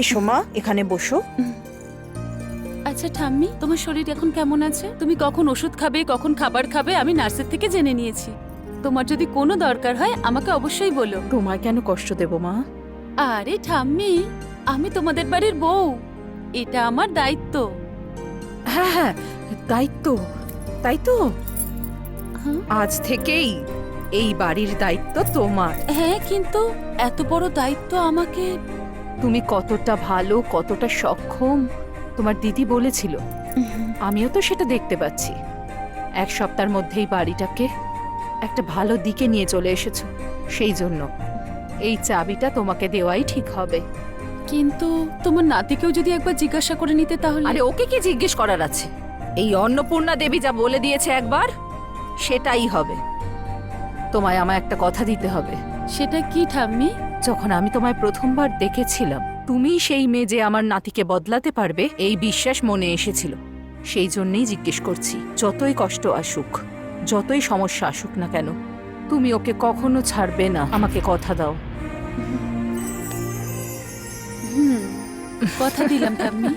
এসো মা, এখানে বসো। আচ্ছা ঠাম্মি, তোমার শরীর এখন কেমন আছে? তুমি কখন ওষুধ খাবে, কখন খাবার খাবে, আমি নার্সের থেকে জেনে নিয়েছি। তোমার যদি কোনো দরকার হয় আমাকে অবশ্যই বলো। তোমায় কেন কষ্ট দেব মা? আরে ঠাম্মি, আমি তোমাদের বাড়ির বউ, এটা আমার দায়িত্ব। হ্যাঁ হ্যাঁ, দায়িত্ব, তাই তো। হ্যাঁ। আজ থেকেই এই বাড়ির দায়িত্ব তোমার। হ্যাঁ, কিন্তু এত বড় দায়িত্ব আমাকে। তুমি কতটা ভালো, কতটা সক্ষম তোমার দিদি বলেছিল। আমিও তো সেটা দেখতে পাচ্ছি। এক সপ্তাহের মধ্যেই বাড়িটাকে একটা ভালো দিকে নিয়ে চলে এসেছো, সেই জন্য এই চাবিটা তোমাকে দেওয়াই ঠিক হবে। কিন্তু তোমার নাতিকেও যদি একবার জিজ্ঞাসা করে নিতে তাহলে। আরে ওকে কি জিজ্ঞেস করার আছে? এই অন্নপূর্ণা দেবী যা বলে দিয়েছে একবার, সেটাই হবে। তোমায় আমায় একটা কথা দিতে হবে। সেটা কি ঠাম্মি? যখন আমি তোমায় প্রথমবার দেখেছিলাম, তুমিই সেই মেয়ে যে আমার নাতিকে বদলাতে পারবে, এই বিশ্বাস মনে এসেছিল। সেই জন্যই জিজ্ঞেস করছি, যতই কষ্ট আসুক, যতই সমস্যা আসুক না কেন, তুমি ওকে কখনো ছাড়বে না। আমাকে কথা দাও। কথা দিলাম ঠাম্মি।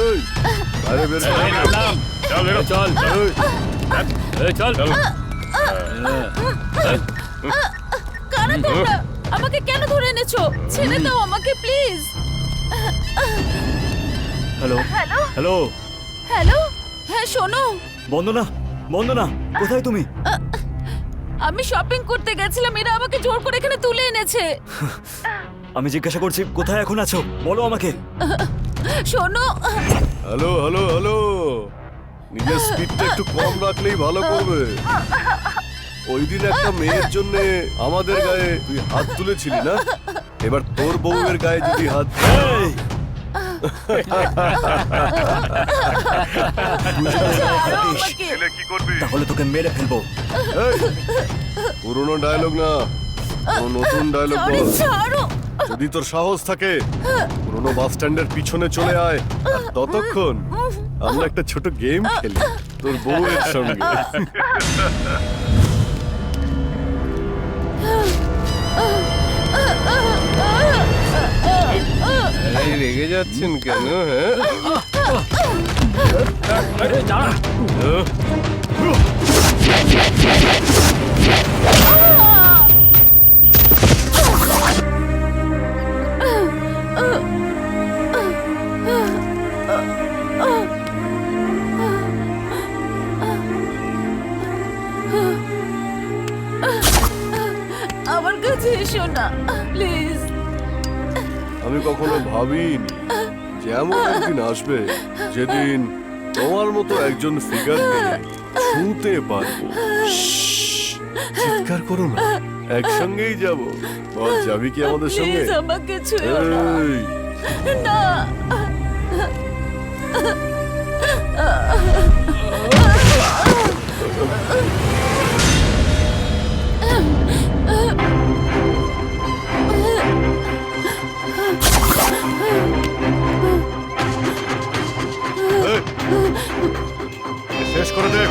এই, বাইরে বের কর। চল বেরো। চল চল চল। কারা তোমরা? আমাকে কেন ধরে এনেছো? ছেড়ে দাও আমাকে প্লিজ। হ্যালো হ্যালো হ্যালো, হ্যাঁ শোনো, বন্দনা, বন্দনা, কোথায় তুমি? আমি শপিং করতে গেছিলাম, এরা আমাকে জোর করে এখানে তুলে এনেছে। আমি জিজ্ঞাসা করছি কোথায় এখন আছো, বলো আমাকে। শোনো, হ্যালো হ্যালো হ্যালো, নিজের স্পিডটা একটু কম রাখলেই ভালো করবে। ওই দিন একটা মেয়ের জন্য আমাদের গায়ে তুই হাত তুলেছিলি না, এবার তোর বউয়ের গায়ে যদি হাত এই, ছাড়ো আমাকে। কি করবি? তাহলে তোকে মেরে ফেলবো। এই, পুরোনো ডায়লগ না, কোনো নতুন ডায়লগ আরে বল। ছাড়ো। যদি তোর সাহস থাকে পুরোনো বাস স্ট্যান্ডের পিছনে চলে আয়, আর ততক্ষণ আমরা একটা ছোট গেম খেলি তোর বউয়ের সঙ্গে। এই রেগে যাচ্ছেন কেন? হ্যাঁ, আমার কাছে এসো না প্লিজ। আমি কখনো ভাবিনি যে এমন একদিন আসবে যেদিন তোমার মতো একজন ফিগারকে ছুঁতে পারবো। চিৎকার করো না, একসঙ্গেই যাব। বল, যাবি কি আমাদের সঙ্গে? প্লিজ আমাকে ছুঁয়ো না। এই, না। এই, শেষ করে দে।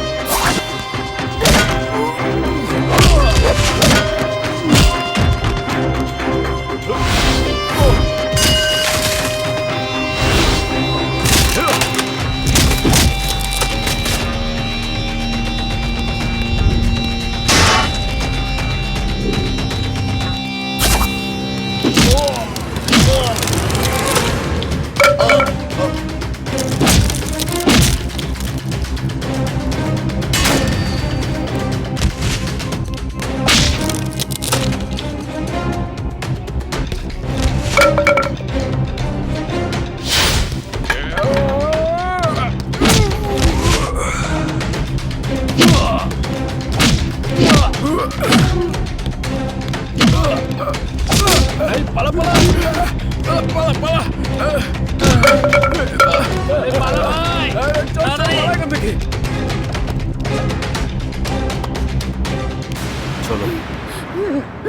চলো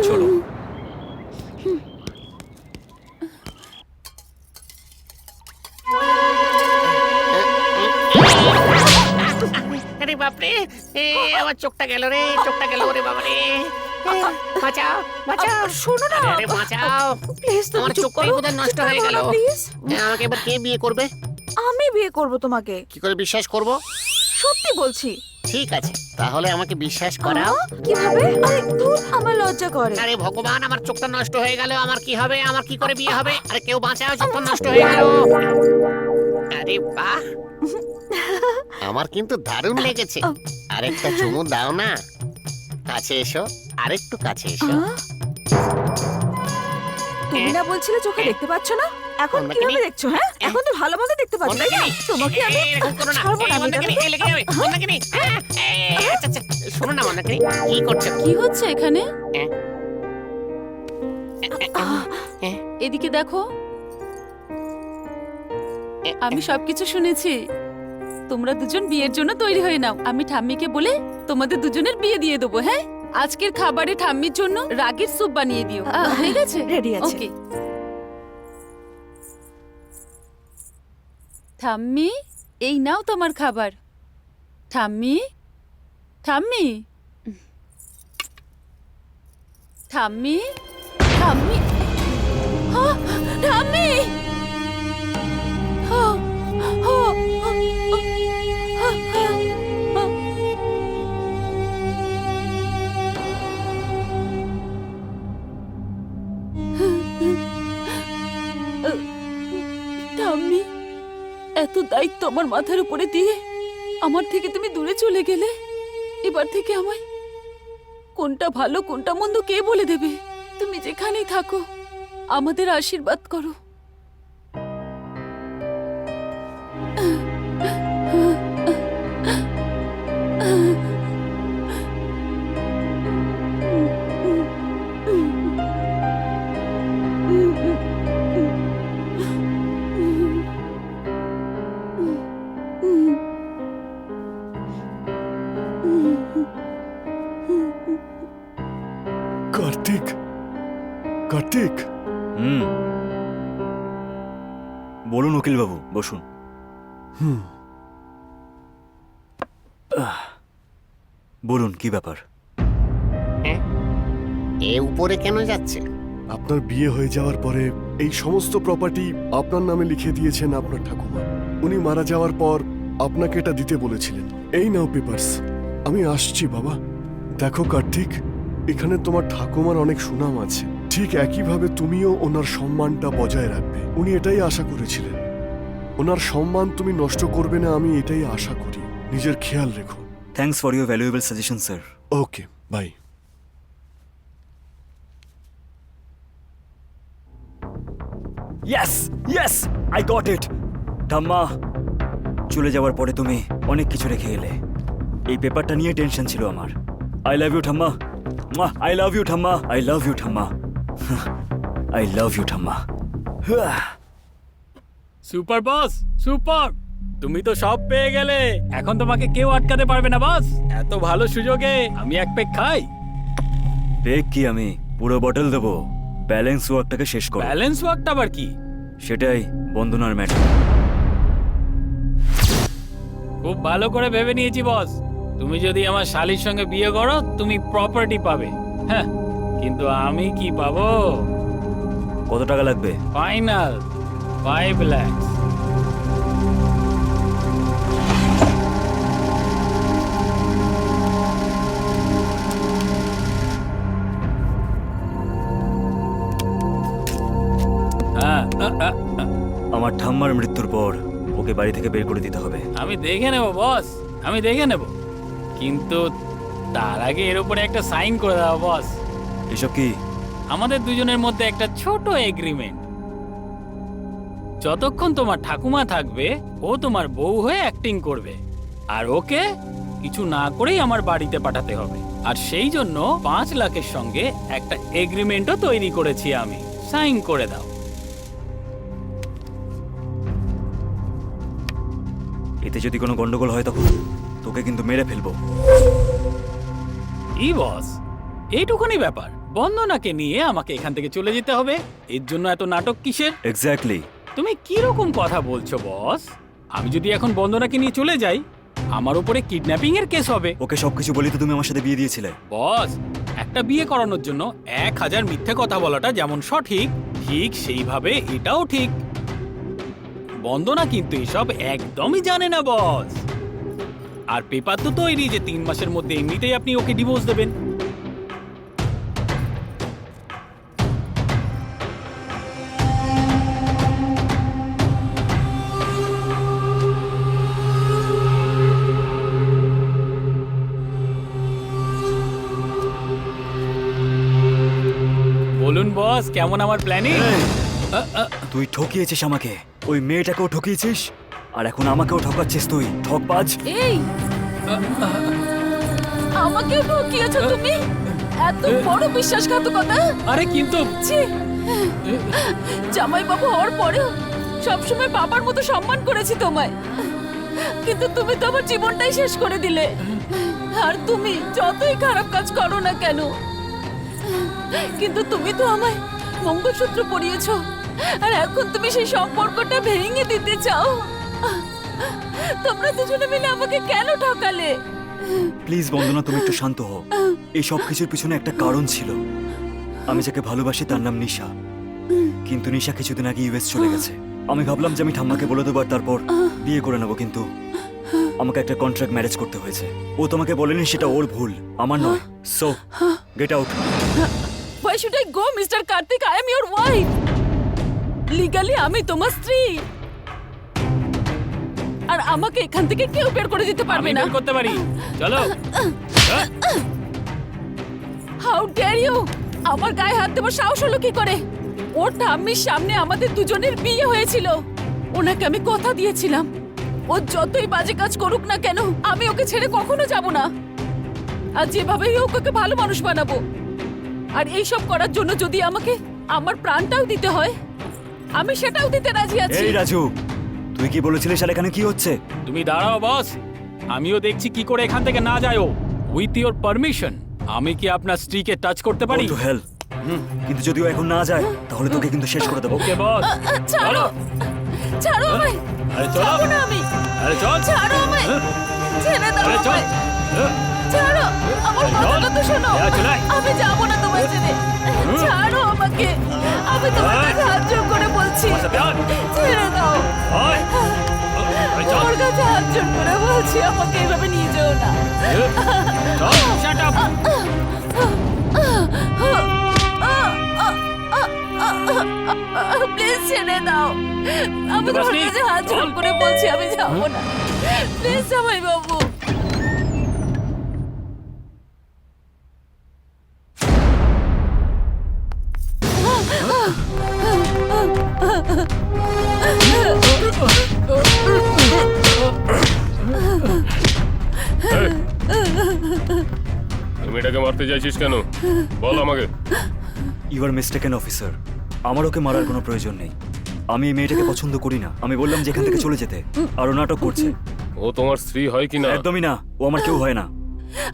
চলো। আরে বাপরে, আমার চোখটা গেল রে, চোখটা গেল রে বাবা রে। বাঁচাও বাঁচাও, শোনো না আরে বাঁচাও, প্লিজ তুমি আমার চুপ চোখটাই করো বোধহয় নষ্ট হয়ে গেল। প্লিজ আমাকে এবার কে বিয়ে করবে? আমি বিয়ে করব তোমাকে কি করে বিশ্বাস করব? সত্যি বলছি ঠিক আছে, তাহলে আমাকে বিশ্বাস করাও। কিভাবে আরে ধুর আমার লজ্জা করে আরে ভগবান, আমার চোখটা নষ্ট হয়ে গেল, আমার কি হবে? আমার কি করে বিয়ে হবে? আরে কেউ বাঁচাও, চোখটা নষ্ট হয়ে গেল। আরে বাহ, আমার কিন্তু দারুণ লেগেছে। আরেকটা চুমু দাও না। কাছে এসো, আরেকটু কাছে এসো। আহ? তুমি না বলছিলে চোখে দেখতে পাচ্ছ না, এখন মন্দাকিনী? কিভাবে দেখছো? হ্যাঁ এখন তো ভালো মতো দেখতে পাচ্ছ তাই না? তোমাকে আমি এরকম করো না। ছাড়বো না আমি মন্দাকিনী, জানো? এই লেগে যাবে। মন্দাকিনী, আচ্ছা আচ্ছা, শোনো না মন্দাকিনী, কি করছো? কি হচ্ছে এখানে? আহ, এদিকে দেখো, আমি সবকিছু শুনেছি। তোমরা দুজন বিয়ের জন্য তৈরি হয়ে নাও। আমি ঠাম্মিকে বলে তোমাদের দুজনের বিয়ে দিয়ে দেবো। হ্যাঁ, আজকের খাবারে ঠাম্মির জন্য রাগের স্যুপ বানিয়ে দিও। হয়ে গেছে? রেডি আছে। ওকে। ঠাম্মি, এই নাও তোমার খাবার। ঠাম্মি, ঠাম্মি, ঠাম্মি, ঠাম্মি, হ্যাঁ, ঠাম্মি, হ্যাঁ, হ্যাঁ, হ্যাঁ, হ্যাঁ, হ্যাঁ। ঠাম্মি, এত দায়িত্ব আমার মাথার উপরে দিয়ে আমার থেকে তুমি দূরে চলে গেলে। এবার থেকে আমায় কোনটা ভালো কোনটা মন্দ কে বলে দেবে? তুমি যেখানেই থাকো আমাদের আশীর্বাদ করো। কার্তিক, কার্তিক, হুম, বলুন উকিল বাবু, বসুন। বলুন কি ব্যাপার? এ উপরে কেন যাচ্ছে? আপনার বিয়ে হয়ে যাওয়ার পরে এই সমস্ত প্রপার্টি আপনার নামে লিখে দিয়েছেন আপনার ঠাকুমা। উনি মারা যাওয়ার পর আপনাকে এটা দিতে বলেছিলেন। এই নাও পেপারস। আমি আসছি বাবা। দেখো কার্তিক, এখানে তোমার ঠাকুমার অনেক সুনাম আছে, ঠিক একইভাবে তুমিও ওনার সম্মানটা বজায় রাখবে। উনি এটাই আশা করেছিলেন। ওনার সম্মান তুমি নষ্ট করবে না, আমি এটাই আশা করি। নিজের খেয়াল রেখো। Thanks for your valuable suggestion sir. Okay, bye. Yes yes, I got it. ঠাম্মা, চলে যাওয়ার পরে তুমি অনেক কিছু রেখে গেলে। এই পেপারটা নিয়ে টেনশন ছিল আমার। আই লাভ ইউ ঠাম্মা, আই লাভ ইউ ঠাম্মা, আই লাভ ইউ ঠাম্মা, আই লাভ ইউ ঠাম্মা। সুপার বস, সুপার! তুমি তো সব পেয়ে গেলে, এখন তোমাকে কেউ আটকাতে পারবে না বস। এত ভালো সুযোগে আমি এক পেক খাই। পেক কি, আমি পুরো বটল দেবো। ব্যালেন্স ওয়ার্কটাকে শেষ করো। ব্যালেন্স ওয়ার্কটা আবার কি? সেটাই বন্দনার ম্যাটার। খুব ভালো করে ভেবে নিয়েছি বস। তুমি যদি আমার শালির সঙ্গে বিয়ে করো তুমি প্রপার্টি পাবে। হ্যাঁ, কিন্তু আমি কি পাবো? কত টাকা লাগবে? ফাইনাল 5 লাখ। আমার ঠাম্মার মৃত্যুর পর ওকে বাড়ি থেকে বের করে দিতে হবে। আমি দেখে নেব বস, আমি দেখে নেব, কিন্তু তার আগে এর উপরে একটা সাইন করে দাও বস। এসব কি? আমাদের দুজনের মধ্যে একটা ছোট এগ্রিমেন্ট। যতক্ষণ তোমার ঠাকুমা থাকবে ও তোমার বউ হয়ে অ্যাক্টিং করবে, আর ওকে কিছু না করেই আমার বাড়িতে পাঠাতে হবে। আর সেই জন্য 5 লাখের সঙ্গে একটা এগ্রিমেন্টও তৈরি করেছি আমি। সাইন করে দাও। এতে যদি কোনো গন্ডগোল হয় তখন তোকে কিন্তু মেরে ফেলবো। ই বস, এইটুকুনি ব্যাপার। বন্দনাকে নিয়ে আমাকে এখান থেকে চলে যেতে হবে, এর জন্য এত নাটক কিসের? এক্স্যাক্টলি। তুমি কি রকম কথা বলছো বস? আমি যদি এখন বন্দনাকে নিয়ে চলে যাই আমার উপরে কিডন্যাপিং এর কেস হবে। ওকে সবকিছু বলি তো তুমি আমার সাথে বিয়ে দিয়েছিলে। বস, একটা বিয়ে করানোর জন্য 1000 মিথ্যে কথা বলাটা যেমন সঠিক, ঠিক সেইভাবে এটাও ঠিক। বন্দনা কিন্তু এসব একদমই জানে না বস। আর পেপার তো তৈরি যে 3 মাসের মধ্যে এমনিতেই আপনি ওকে ডিভোর্স দেবেন। বলুন বস, কেমন আমার প্ল্যানিং? তুই ঠকিয়েছিস আমাকে, ওই মেয়েটাকেও ঠকিয়েছিস, আর এখন আমাকেও ঠকাচ্ছিস তুই, ঠকবাজ। এই আমাকে ঠকিয়েছো তুমি? এত বড় বিশ্বাসঘাতকতা! আরে কিন্তু ছি! জামাইবাবু হওয়ার পরেও সবসময় বাবার মতো সম্মান করেছি তোমায়, কিন্তু তুমি তো আমার জীবনটাই শেষ করে দিলে। আর তুমি যতই খারাপ কাজ করো না কেন, কিন্তু তুমি তো আমায় মঙ্গলসূত্র পরিয়েছো, আর এখন তুমি সেই সম্পর্কটা ভেঙে দিতে চাও। তোমরা দুজনে মিলে আমাকে কেন ঠকালে? প্লিজ বন্দনা, তুমি একটু শান্ত হও। এই সব কিছুর পিছনে একটা কারণ ছিল। আমি যাকে ভালোবাসি তার নাম নিশা, কিন্তু নিশা কিছুদিন আগে ইউএস চলে গেছে। আমি ভাবলাম যে আমি ঠাম্মাকে বলে দেবো আর তারপর বিয়ে করে নেবো, কিন্তু আমাকে একটা কন্ট্রাক্ট ম্যারেজ করতে হয়েছে। ও তোমাকে বলেনি, সেটা ওর ভুল, আমার নয়। So get out. Why should I go, Mr. Karthik? I am your wife. Legally আমি তোমার স্ত্রী, আর আমাকে এখান থেকে কেউ বের করে দিতে পারবে আমি না। বের করতে পারি, চলো। How dare you! আমার গায়ে হাত দেবার সাহস হলো কি করে? ওর ঠাম্মির সামনে আমাদের দুজনের বিয়ে হয়েছিল। ওনাকে আমি কথা দিয়েছিলাম, ও যতই বাজে কাজ করুক না কেন আমি ওকে ছেড়ে কখনো যাব না, আর যেভাবেই হোক ওকে ভালো মানুষ বানাবো। আর এই সব করার জন্য যদি আমাকে আমার প্রাণটাও দিতে হয়, আমি সেটাও দিতে রাজি আছি। এই রাজু, তুই কি বলেছিলিস আর এখানে কি হচ্ছে? তুমি দাঁড়াও বস, আমিও দেখছি কি করে এখান থেকে না যাও। উইথ ইওর পারমিশন আমি কি আপনার স্ত্রীকে টাচ করতে পারি? To hell. কিন্তু যদিও এখন না যায় তাহলে তোকে কিন্তু শেষ করে দেবো। ওকে বস, ছাড়ো, ছাড়ো আমায়। আরে চলো। যাবো না আমি। আরে চল। ছাড়ো আমায়, ছেড়ে দাও আরে চল। আমায়। ছাড়ো, আমার কথাটা তো শোনো। আমি যাবো না তোমায় ছেড়ে। ছাড়ো আমাকে, আমি তোমার কাছে হাত জোড় করে বলছি, ছেড়ে দাও। ওর কাছে হাত জোড় করে বলছি, আমাকে এভাবে নিয়ে যেও না। Shut up! প্লিজ ছেড়ে দাও, আমি তোমার কাছে হাত জোড় করে বলছি, আমি যাবো না। প্লিজ জামাই বাবু। তুমি এটাকে মারতে চাইছিস কেন? বল আমাকে। ইউ আর মিস্টেকেন অফিসার, আমার ওকে মারার কোনো প্রয়োজন নেই। আমি এই মেয়েটাকে পছন্দ করি না। আমি বললাম যে এখান থেকে চলে যেতে, আর ও নাটক করছে। ও তোমার স্ত্রী হয় কি না? একদমই না, ও আমার কেউ হয় না।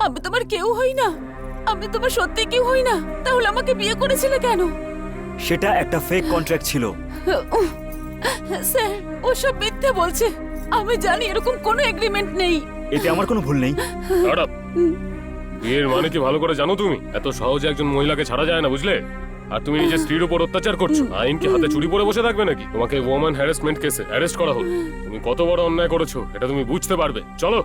আমি তোমার কেউ হই না, আমি তোমার সত্যি কেউ হই না। তাহলে আমাকে বিয়ে করেছিলে কেন? সেটা একটা ফেক কন্ট্রাক্ট ছিল। স্যার, ও সব মিথ্যে বলছে। আমি জানি এরকম কোনো এগ্রিমেন্ট নেই। এতে আমার কোনো ভুল নেই। দাঁড়া, বিয়ের মানে কি ভালো করে জানো তুমি? এত সহজে একজন মহিলাকে ছাড়া যায় না, বুঝলে? আর তুমি নিজের স্ত্রীর উপর অত্যাচার করছো। আইন কি হাতে চুরি পরে বসে থাকবে নাকি? তোমাকে ওম্যান হ্যারাসমেন্ট কেসে অ্যারেস্ট করা হলো। তুমি কত বড় অন্যায় করেছো এটা তুমি বুঝতে পারবে। চলো।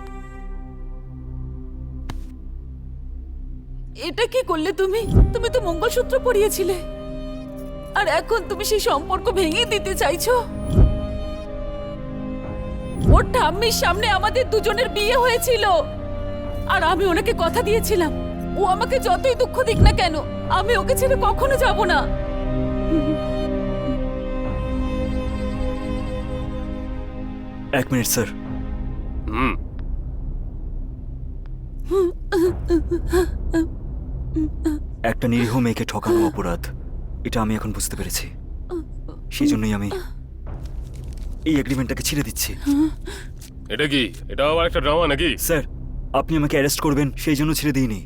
এটা কি করলে তুমি? তুমি তো মঙ্গলসূত্র পরিয়েছিলে, আর এখন তুমি সেই সম্পর্ক ভেঙে দিতে চাইছো। ওর ঠাম্মির সামনে আমাদের দুজনের বিয়ে হয়েছিল, আর আমি ওনাকে কথা দিয়েছিলাম, ও আমাকে যতই দুঃখ দিক না কেন আমি ওকে ছেড়ে কখনো যাব না। এক মিনিট স্যার। একটা নিরীহ মেয়েকে ঠকানো অপরাধ, এটা আমি এখন বুঝতে পেরেছি। সেই জন্যই আমি এই এগ্রিমেন্টটাকে ছেড়ে দিচ্ছি। এটা কি? এটা আবার একটা ড্রামা নাকি? স্যার, আপনি আমাকে অ্যারেস্ট করবেন সেই জন্য ছেড়ে দিইনি।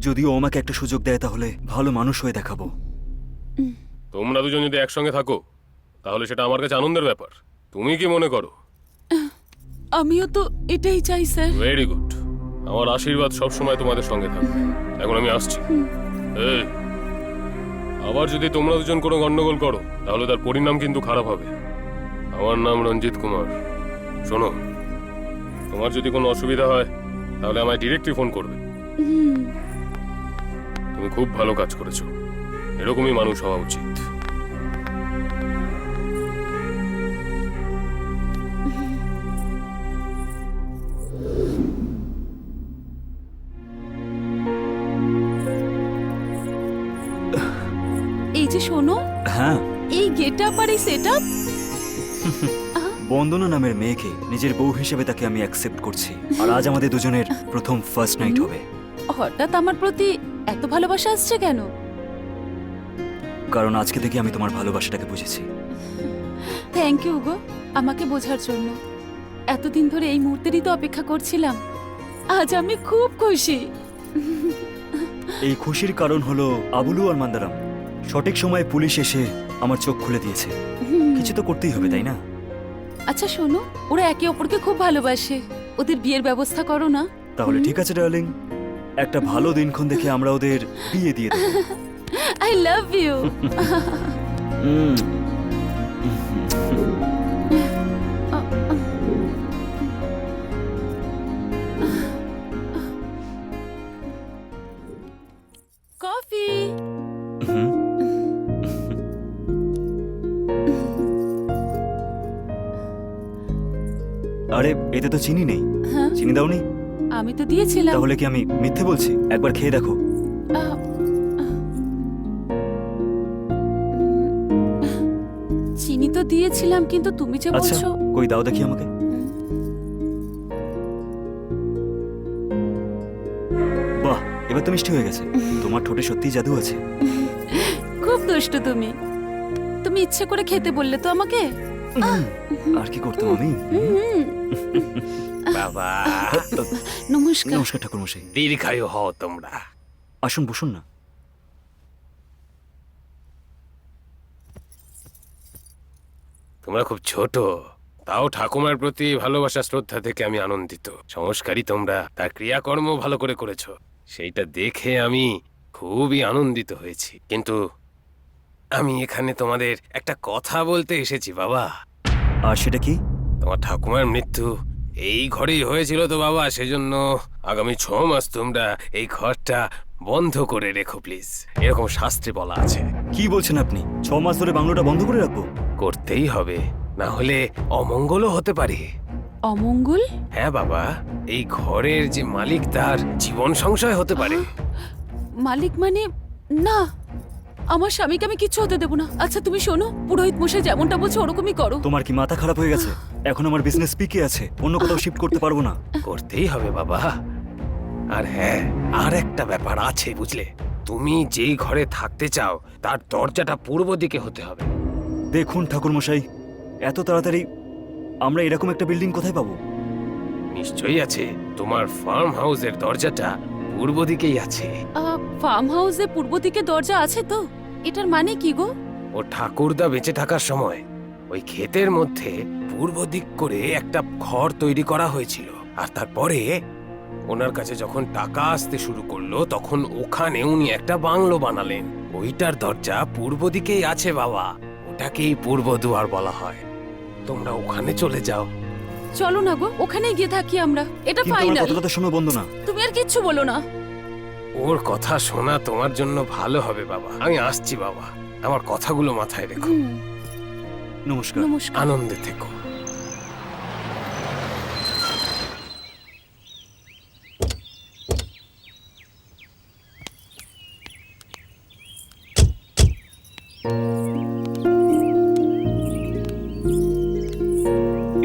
যদিও আমাকে একটা সুযোগ দেয় তাহলে ভালো মানুষ হয়ে দেখাবো। তোমরা দুজন যদি একসঙ্গে থাকো তাহলে সেটা আমার কাছে আনন্দের ব্যাপার। তুমি কি মনে করো? আমিও তো এটাই চাই স্যার। Very good. আমার আশীর্বাদ সবসময় তোমাদের সঙ্গে থাকবে। এখন আমি আসছি। এই, আবার যদি তোমরা দুজন কোনো গন্ডগোল করো তাহলে তার পরিণাম কিন্তু খারাপ হবে। আমার নাম রঞ্জিত কুমার। শোনো, তোমার যদি কোনো অসুবিধা হয় তাহলে আমায় ডিরেক্টলি ফোন করবে। তুমি খুব ভালো কাজ করেছো, এরকমই মানুষ হওয়া উচিত। এই যে শোনো, হ্যাঁ, এই গেট আপ আর এই সেট আপ, বন্দনা নামের মেয়েকে নিজের বউ হিসেবে তাকে আমি অ্যাকসেপ্ট করছি। আর আজ আমাদের দুজনের প্রথম ফার্স্ট নাইট হবে। হঠাৎ আমার প্রতি এত ভালোবাসা আসছে কেন? কারণ আজকে থেকে আমি তোমার ভালোবাসাটাকে বুঝেছি। থ্যাংক ইউ গো আমাকে বোঝার জন্য। এতদিন ধরে এই মুহূর্তেরই তো অপেক্ষা করছিলাম। আজ আমি খুব খুশি। এই খুশির কারণ হলো আবুলু আর মান্দারাম। সঠিক সময়ে পুলিশ এসে আমার চোখ খুলে দিয়েছে। কিছু তো করতেই হবে, তাই না? আচ্ছা শোনো, ওরা একে অপরকে খুব ভালোবাসে, ওদের বিয়ের ব্যবস্থা করো না। তাহলে ঠিক আছে ডার্লিং, একটা ভালো দিনক্ষণ দেখে আমরা ওদের বিয়ে দিয়ে দেব। I love you. কফি। আরে এতে তো চিনি নেই। হ্যাঁ, চিনি দাওনি? আমি তো দিয়েছিলাম। তাহলে কি আমি মিথ্যে বলছি? একবার খেয়ে দেখো। আহ, চিনি তো দিয়েছিলাম, কিন্তু তুমি যে আচ্ছা, বলছো। কই দাও দেখি আমাকে। বাহ, এবার তো মিষ্টি হয়ে গেছে। তোমার ঠোঁটে সত্যিই জাদু আছে। খুব দুষ্টু তুমি। তুমি ইচ্ছে করে খেতে বললে তো আমাকে। আর কি করতাম আমি? বাবা, নমস্কার। নমস্কার ঠাকুরমশাই। দীর্ঘায়ু হও তোমরা। আসুন, বসুন না। তোমরা খুব ছোট, তাও ঠাকুমার প্রতি ভালোবাসা শ্রদ্ধা থেকে আমি আনন্দিত। সংস্কারী তোমরা, তার ক্রিয়াকর্ম ভালো করে করেছো, সেইটা দেখে আমি খুবই আনন্দিত হয়েছি। কিন্তু আমি এখানে তোমাদের একটা কথা বলতে এসেছি বাবা। আর সেটা কি? তোমার ঠাকুমার মৃত্যু এই ঘরেই হয়েছিল তো বাবা, সেজন্য আগামী 6 মাস তোমরা এই ঘরটা বন্ধ করে রেখো প্লিজ। এরকম শাস্ত্রে বলা আছে। কি বলছেন আপনি? 6 মাস ধরে বাংলোটা বন্ধ করে রাখবো? করতেই হবে, না হলে অমঙ্গলও হতে পারে। অমঙ্গল? হ্যাঁ বাবা, এই ঘরের যে মালিক তার জীবন সংশয় হতে পারে। মালিক মানে? না, আমার স্বামীকে আমি কিচ্ছু হতে দেবো না। আচ্ছা তুমি শোনো, পুরোহিত মশাই যেমনটা বলছে ওরকমই করো। তোমার কি মাথা খারাপ হয়ে গেছে? এখন আমার বিজনেস পিকে আছে, অন্য কোথাও শিফট করতে পারবো না। করতেই হবে বাবা। আর হ্যাঁ, আর একটা ব্যাপার আছে বুঝলে, তুমি যেই ঘরে থাকতে চাও তার দরজাটা পূর্ব দিকে হতে হবে। দেখুন ঠাকুরমশাই, এত তাড়াতাড়ি আমরা এরকম একটা বিল্ডিং কোথায় পাবো? নিশ্চয়ই আছে, তোমার ফার্ম হাউসের দরজাটা পূর্ব দিকেই আছে। ফার্ম হাউসে পূর্ব দিকে দরজা আছে তো? এটার মানে কি গো? ও ঠাকুরদা বেঁচে থাকার সময় ওই ক্ষেতের মধ্যে পূর্ব দিক করে একটা ঘর তৈরি করা হয়েছিল। আর তারপরে ওনার কাছে যখন টাকা আসতে শুরু করলো তখন ওখানে উনি একটা বাংলো বানালেন। ওইটার দরজা পূর্ব দিকেই আছে বাবা, ওটাকেই পূর্ব দুয়ার বলা হয়। তোমরা ওখানে চলে যাও। চলো না গো, ওখানেই গিয়ে থাকি আমরা। এটা কিন্তু আমার ফাইনাল। কথাটা তো শোনো বন্দনা। তুমি আর কিচ্ছু বলো না। ওর কথা শোনা তোমার জন্য ভালো হবে বাবা। আমি আসছি বাবা, আমার কথাগুলো মাথায় রেখো। নমস্কার। নমস্কার। আনন্দে থেকো।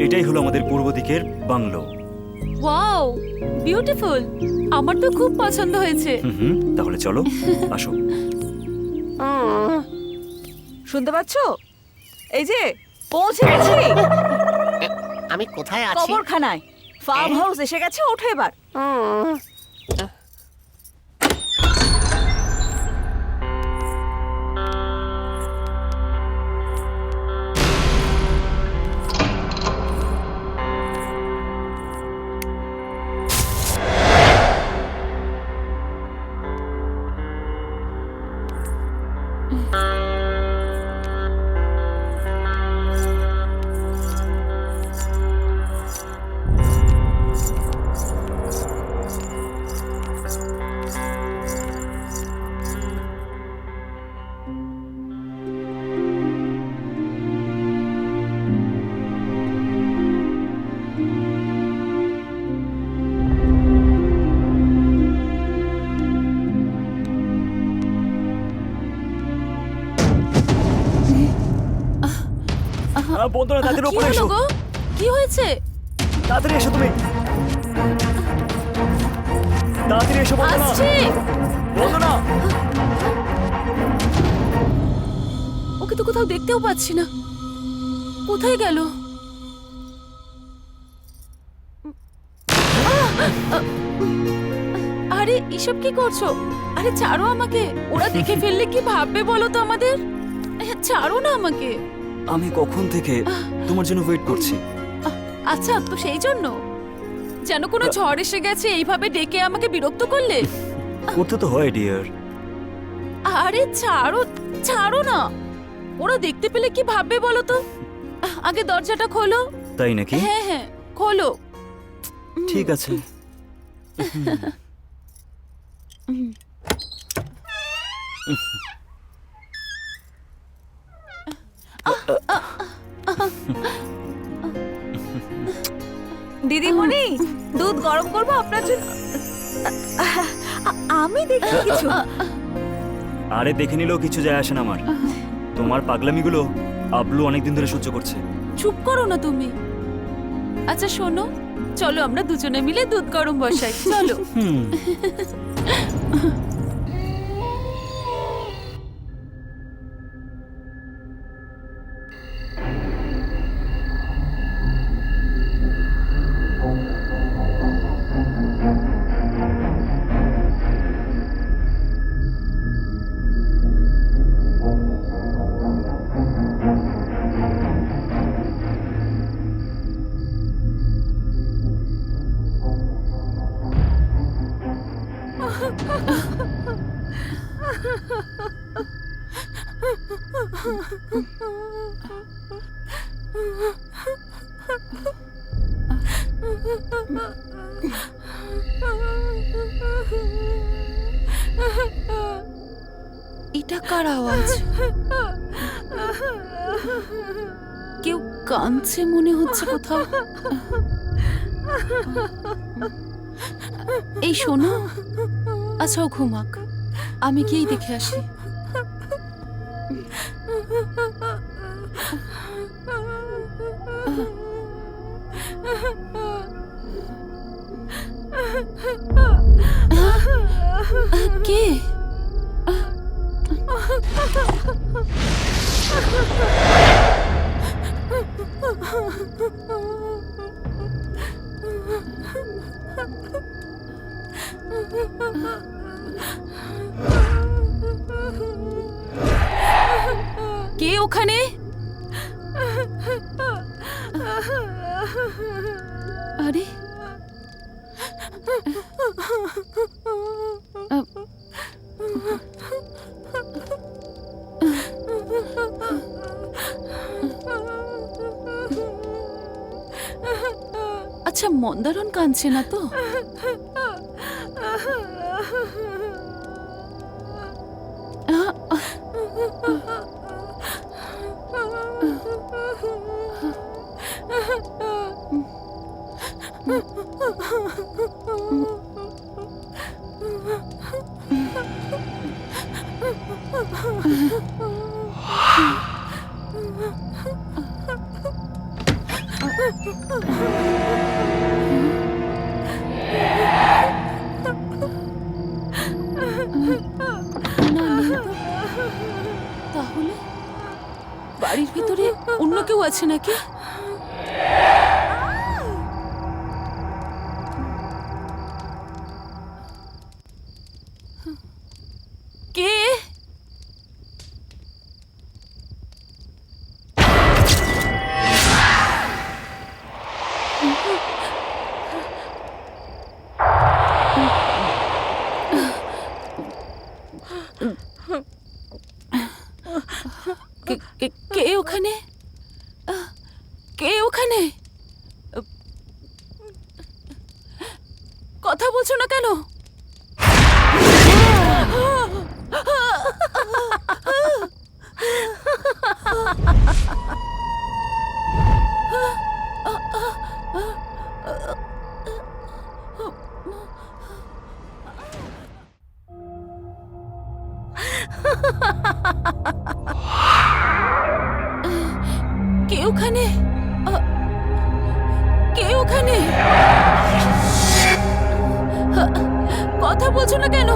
এটাই হলো আমাদের পূর্ব দিকের বাংলো। Wow, beautiful. আমার তো খুব পছন্দ হয়েছে। তাহলে চলো, আসো। শুনতে পাচ্ছো? এই যে পৌঁছে গেছি আমি কোথায় আছি? কবরখানায়। ফার্ম হাউস এসে গেছে, ওঠো এবার। বন্ধুরা তাদের কি উপরে হলো এসো গো? কি হয়েছে? তাড়াতাড়ি এসো তুমি তাড়াতাড়ি এসো বন্ধুরা আসছি। বন্ধুরা ওকে তো কোথাও দেখতেও পাচ্ছি না। কোথায় গেল? আরে এসব কি করছো? আরে ছাড়ো আমাকে। ওরা দেখে ফেললে কি ভাববে বলো তো আমাদের? ছাড়ো না আমাকে। আমি কখন থেকে তোমার জন্য ওয়েট করছি। আচ্ছা, তো সেই জন্য যেন কোনো ঝড় এসে গেছে এইভাবে ডেকে আমাকে বিরক্ত করলে? করতে তো হয় ডিয়ার। আরে ছাড়ো, ছাড়ো না। ওরা দেখতে পেলে কি ভাববে বলো তো? আগে দরজাটা খোলো। তাই নাকি? হ্যাঁ হ্যাঁ, খোলো। ঠিক আছে। দিদিমণি, দুধ গরম করবো আপনার জন্য? আমি দেখি কিছু। আরে দেখে নিলেও কিছু যায় আসে না আমার। তোমার পাগলামিগুলো আবলু অনেকদিন ধরে সহ্য করছে। চুপ করো না তুমি। আচ্ছা শোনো, চলো আমরা দুজনে মিলে দুধ গরম বসাই। চলো। এটা কার আওয়াজ? কেউ কাঁদছে মনে হচ্ছে কোথাও। এই শোনো, আচ্ছা ও ঘুমাক, আমি গিয়েই দেখে আসি। কে? কে ওখানে? আরে আচ্ছা, মন্দারণ কাঁদছে না তো? তাহলে বাড়ির ভিতরে অন্য কেউ আছে নাকি? কে? কে ওখানে? কে ওখানে? কথা বলছো না কেন? কে ওখানে? কে ওখানে? কথা বলছো না কেন?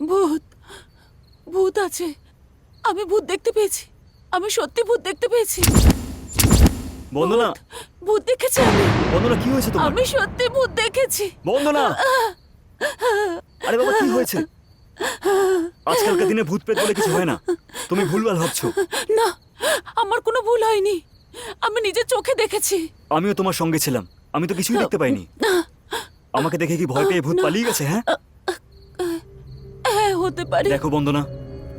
ভূত, ভূত আছে। আমি ভূত দেখতে পেয়েছি। আমি সত্যি ভূত দেখতে পেয়েছি। বন্দনা, ভূত দেখেছি আমি। বন্দনা কি হয়েছে তোমার? আমি সত্যি ভূত দেখেছি। বন্দনা, আরে বাবা কি হয়েছে? আজকালকার দিনে ভূত প্রেত বলে কিছু হয় না, তুমি ভুলভাল ভাবছো। না, আমার কোনো ভুল হয়নি। আমি নিজের চোখে দেখেছি। আমিও তোমার সঙ্গে ছিলাম, আমি তো কিছুই দেখতে পাইনি। আমাকে দেখে কি ভয় পেয়ে ভূত পালিয়ে গেছে? হ্যাঁ হ্যাঁ, হতে পারে। দেখো বন্দনা,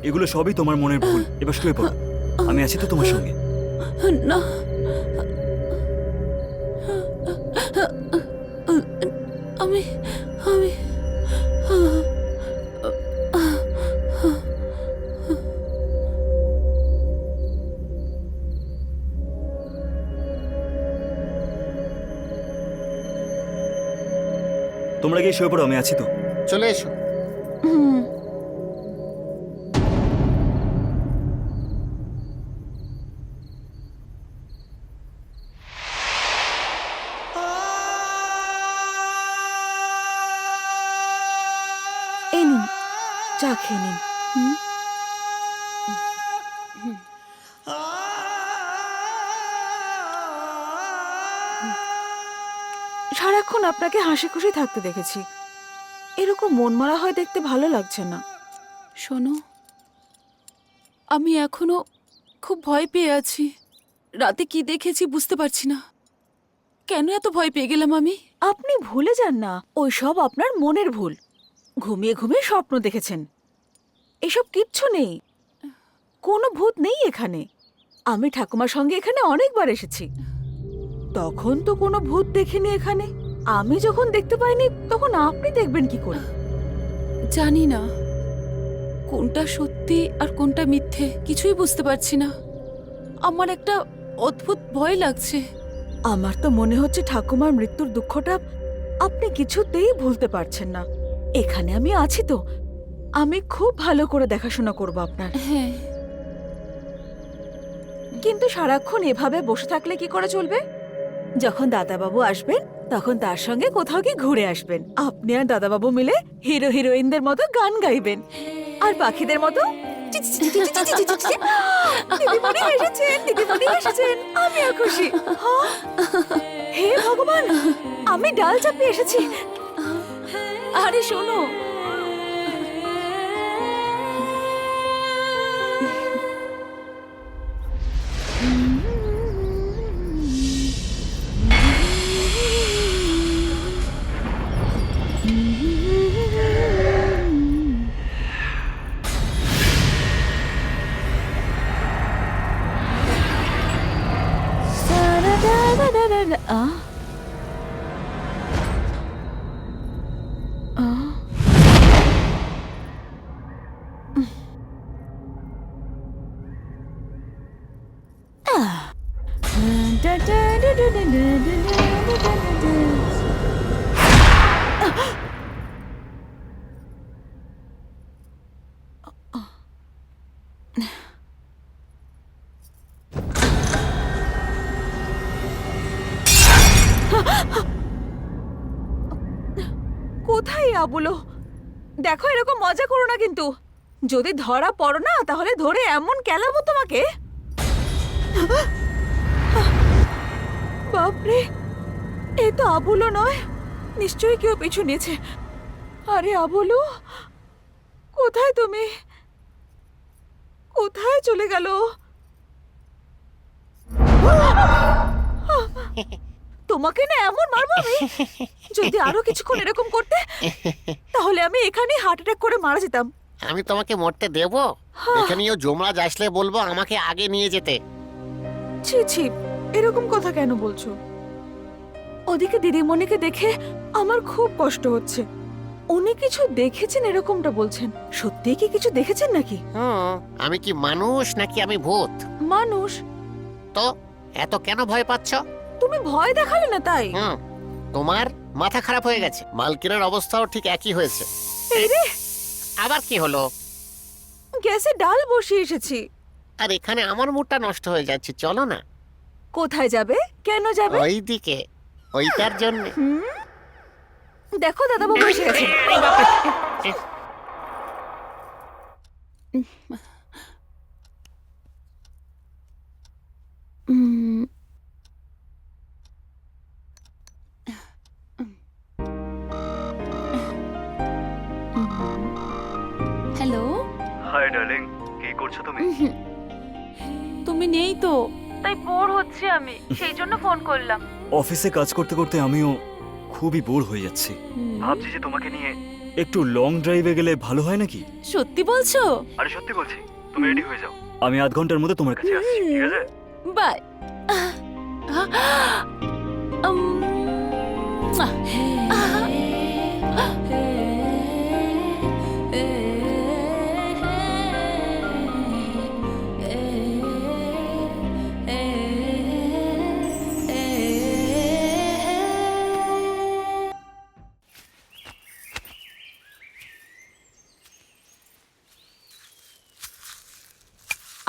এগুলো সবই তোমার মনের ভুল। এবার শুয়ে পড়ো, আমি আছি তো তোমার সঙ্গে। না, আমি আমি তোমরা গিয়ে শুয়ে পড়ো, আমি আছি তো। চলে এসো। এই নিন, চা খেয়ে নিন। সারাক্ষণ আপনাকে হাসি খুশি থাকতে দেখেছি, এরকম মন মারা হয় দেখতে ভালো লাগছে না। শোনো, আমি এখনো খুব ভয় পেয়ে আছি। রাতে কি দেখেছি বুঝতে পারছি না। কেন এত ভয় পেয়ে গেলাম আমি? আপনি ভুলে যান না, ওই সব আপনার মনের ভুল। ঘুমিয়ে ঘুমিয়ে স্বপ্ন দেখেছেন। এসব কিচ্ছু নেই, কোনো ভূত নেই এখানে। আমি ঠাকুমার সঙ্গে এখানে অনেকবার এসেছি, তখন তো কোনো ভূত দেখিনি এখানে। আমি যখন দেখতে পাইনি তখন আপনি দেখবেন কি করে? জানি না কোনটা সত্যি আর কোনটা মিথ্যে, কিছুই বুঝতে পারছি না। আমার একটা অদ্ভুত ভয় লাগছে। আমার তো মনে হচ্ছে ঠাকুমার মৃত্যুর দুঃখটা আপনি কিছুতেই ভুলতে পারছেন না। এখানে আমি আছি তো, আমি খুব ভালো করে দেখাশোনা করব আপনার। হ্যাঁ, কিন্তু সারাক্ষণ এভাবে বসে থাকলে কি করে চলবে? যখন দাদাবাবু আসবেন তখন তার সঙ্গে কোথাও কি ঘুরে আসবেন। আপনি আর দাদাবাবু মিলে হিরো হিরোইনদের মতো গান গাইবেন, আর পাখিদের মতো দিদিমণি এসেছেন, দিদিমণি এসেছেন। আমিও খুশি। হ্যাঁ? হে ভগবান, আমি ডাল চাপিয়ে এসেছি। আরে শোনো, কোথায় আবুলো? দেখো, এরকম মজা করো না কিন্তু। যদি ধরা পড়ো না তাহলে ধরে এমন কেলাবো তোমাকে। বাপরে, এ তো আবুলো নয়, নিশ্চয়ই কেউ পিছু নিয়েছে। আরে আবুলো, কোথায় তুমি? কোথায় চলে গেল? তোমাকে না এমন মারবো আমি, যদি আরো কিছুক্ষণ এরকম করতে তাহলে আমি এখানে হার্ট অ্যাটাক করে মারা যেতাম। আমি তোমাকে মরতে দেব? এখানেও যমরাজ আসলে বলবো আমাকে আগে নিয়ে যেতে। ছি ছি, এরকম কথা কেন বলছো? ওদিকে দিদিমণিকে দেখে আমার খুব কষ্ট হচ্ছে। উনি কিছু দেখেছেন এরকমটা বলছেন, সত্যি কি কিছু দেখেছেন নাকি? আমি কি মানুষ নাকি আমি ভূত? মানুষ। তো এত কেন ভয় পাচ্ছ? তুমি ভয় দেখালে না তাই। তোমার মাথা খারাপ হয়ে গেছে। মালকিনের অবস্থাও ঠিক একই হয়েছে। এরে, আবার কি হলো? গ্যাসে ডাল বসিয়ে এসেছি। আর এখানে আমার মুডটা নষ্ট হয়ে যাচ্ছে, চলো না। কোথায় যাবে? কেন যাবে? ওইদিকে, ওইটার জন্য। দেখো দাদাবাবু এসে গেছে। হ্যালো, হাই ডার্লিং, কি করছো তুমি? তুমি নেই তো, তাই বোর হচ্ছে আমি, সেই জন্য ফোন করলাম। অফিসে কাজ করতে করতে আমিও খুবই বোর হয়ে যাচ্ছি। ভাবছি যে তোমাকে নিয়ে একটু লং ড্রাইভে গেলে ভালো হয় নাকি? সত্যি বলছো? আরে সত্যি বলছি, তুমি রেডি হয়ে যাও, আমি আধ ঘন্টার মধ্যে তোমার কাছে আসছি, ঠিক আছে? বাই।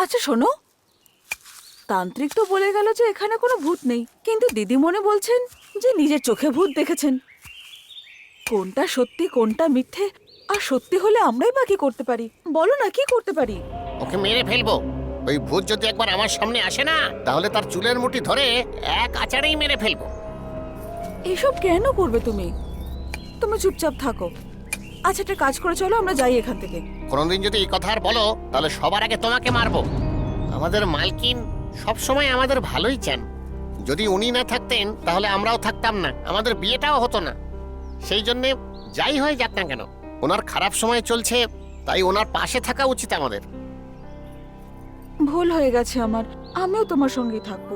আচ্ছা শোনো, তান্ত্রিক তো বলে গেল যে এখানে কোনো ভূত নেই, কিন্তু দিদিমণি বলছেন যে নিজের চোখে ভূত দেখেছেন। কোনটা সত্যি কোনটা মিথ্যে? আর সত্যি হলে আমরাই বা কি করতে পারি? বলো না, কি করতে পারি? ওকে মেরে ফেলবো। ওই ভূত যদি একবার আমার সামনে আসে না, তাহলে তার চুলের মুঠি ধরে এক আচারেই মেরে ফেলবো। এসব কেন করবে তুমি? তুমি চুপচাপ থাকো। আচ্ছা একটা কাজ করে চলো, আমরা যাই এখান থেকে। কোনোদিন যদি এই কথা আর বলো, তাহলে সবার আগে তোমাকে মারবো। আমাদের মালকিন সবসময় আমাদের ভালোই চান। যদি উনি না থাকতেন তাহলে আমরাও থাকতাম না, আমাদের বিয়েটাও হতো না। সেই জন্যে যাই হয়ে যাক না কেন, ওনার খারাপ সময় চলছে, তাই ওনার পাশে থাকা উচিত আমাদের। ভুল হয়ে গেছে আমার, আমিও তোমার সঙ্গেই থাকবো।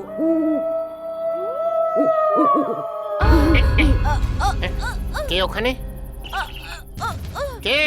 কে ওখানে? কে?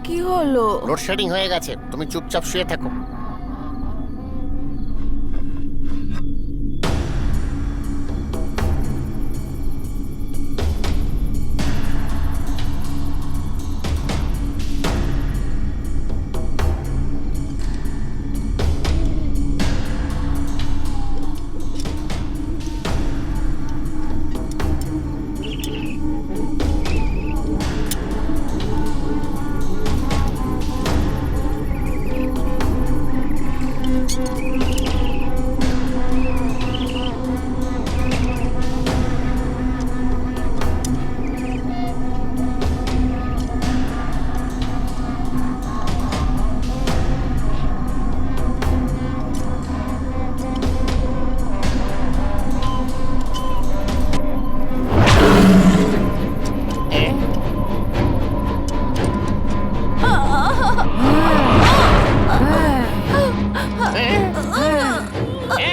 কি হলো? লোডশেডিং হয়ে গেছে, তুমি চুপচাপ শুয়ে থাকো।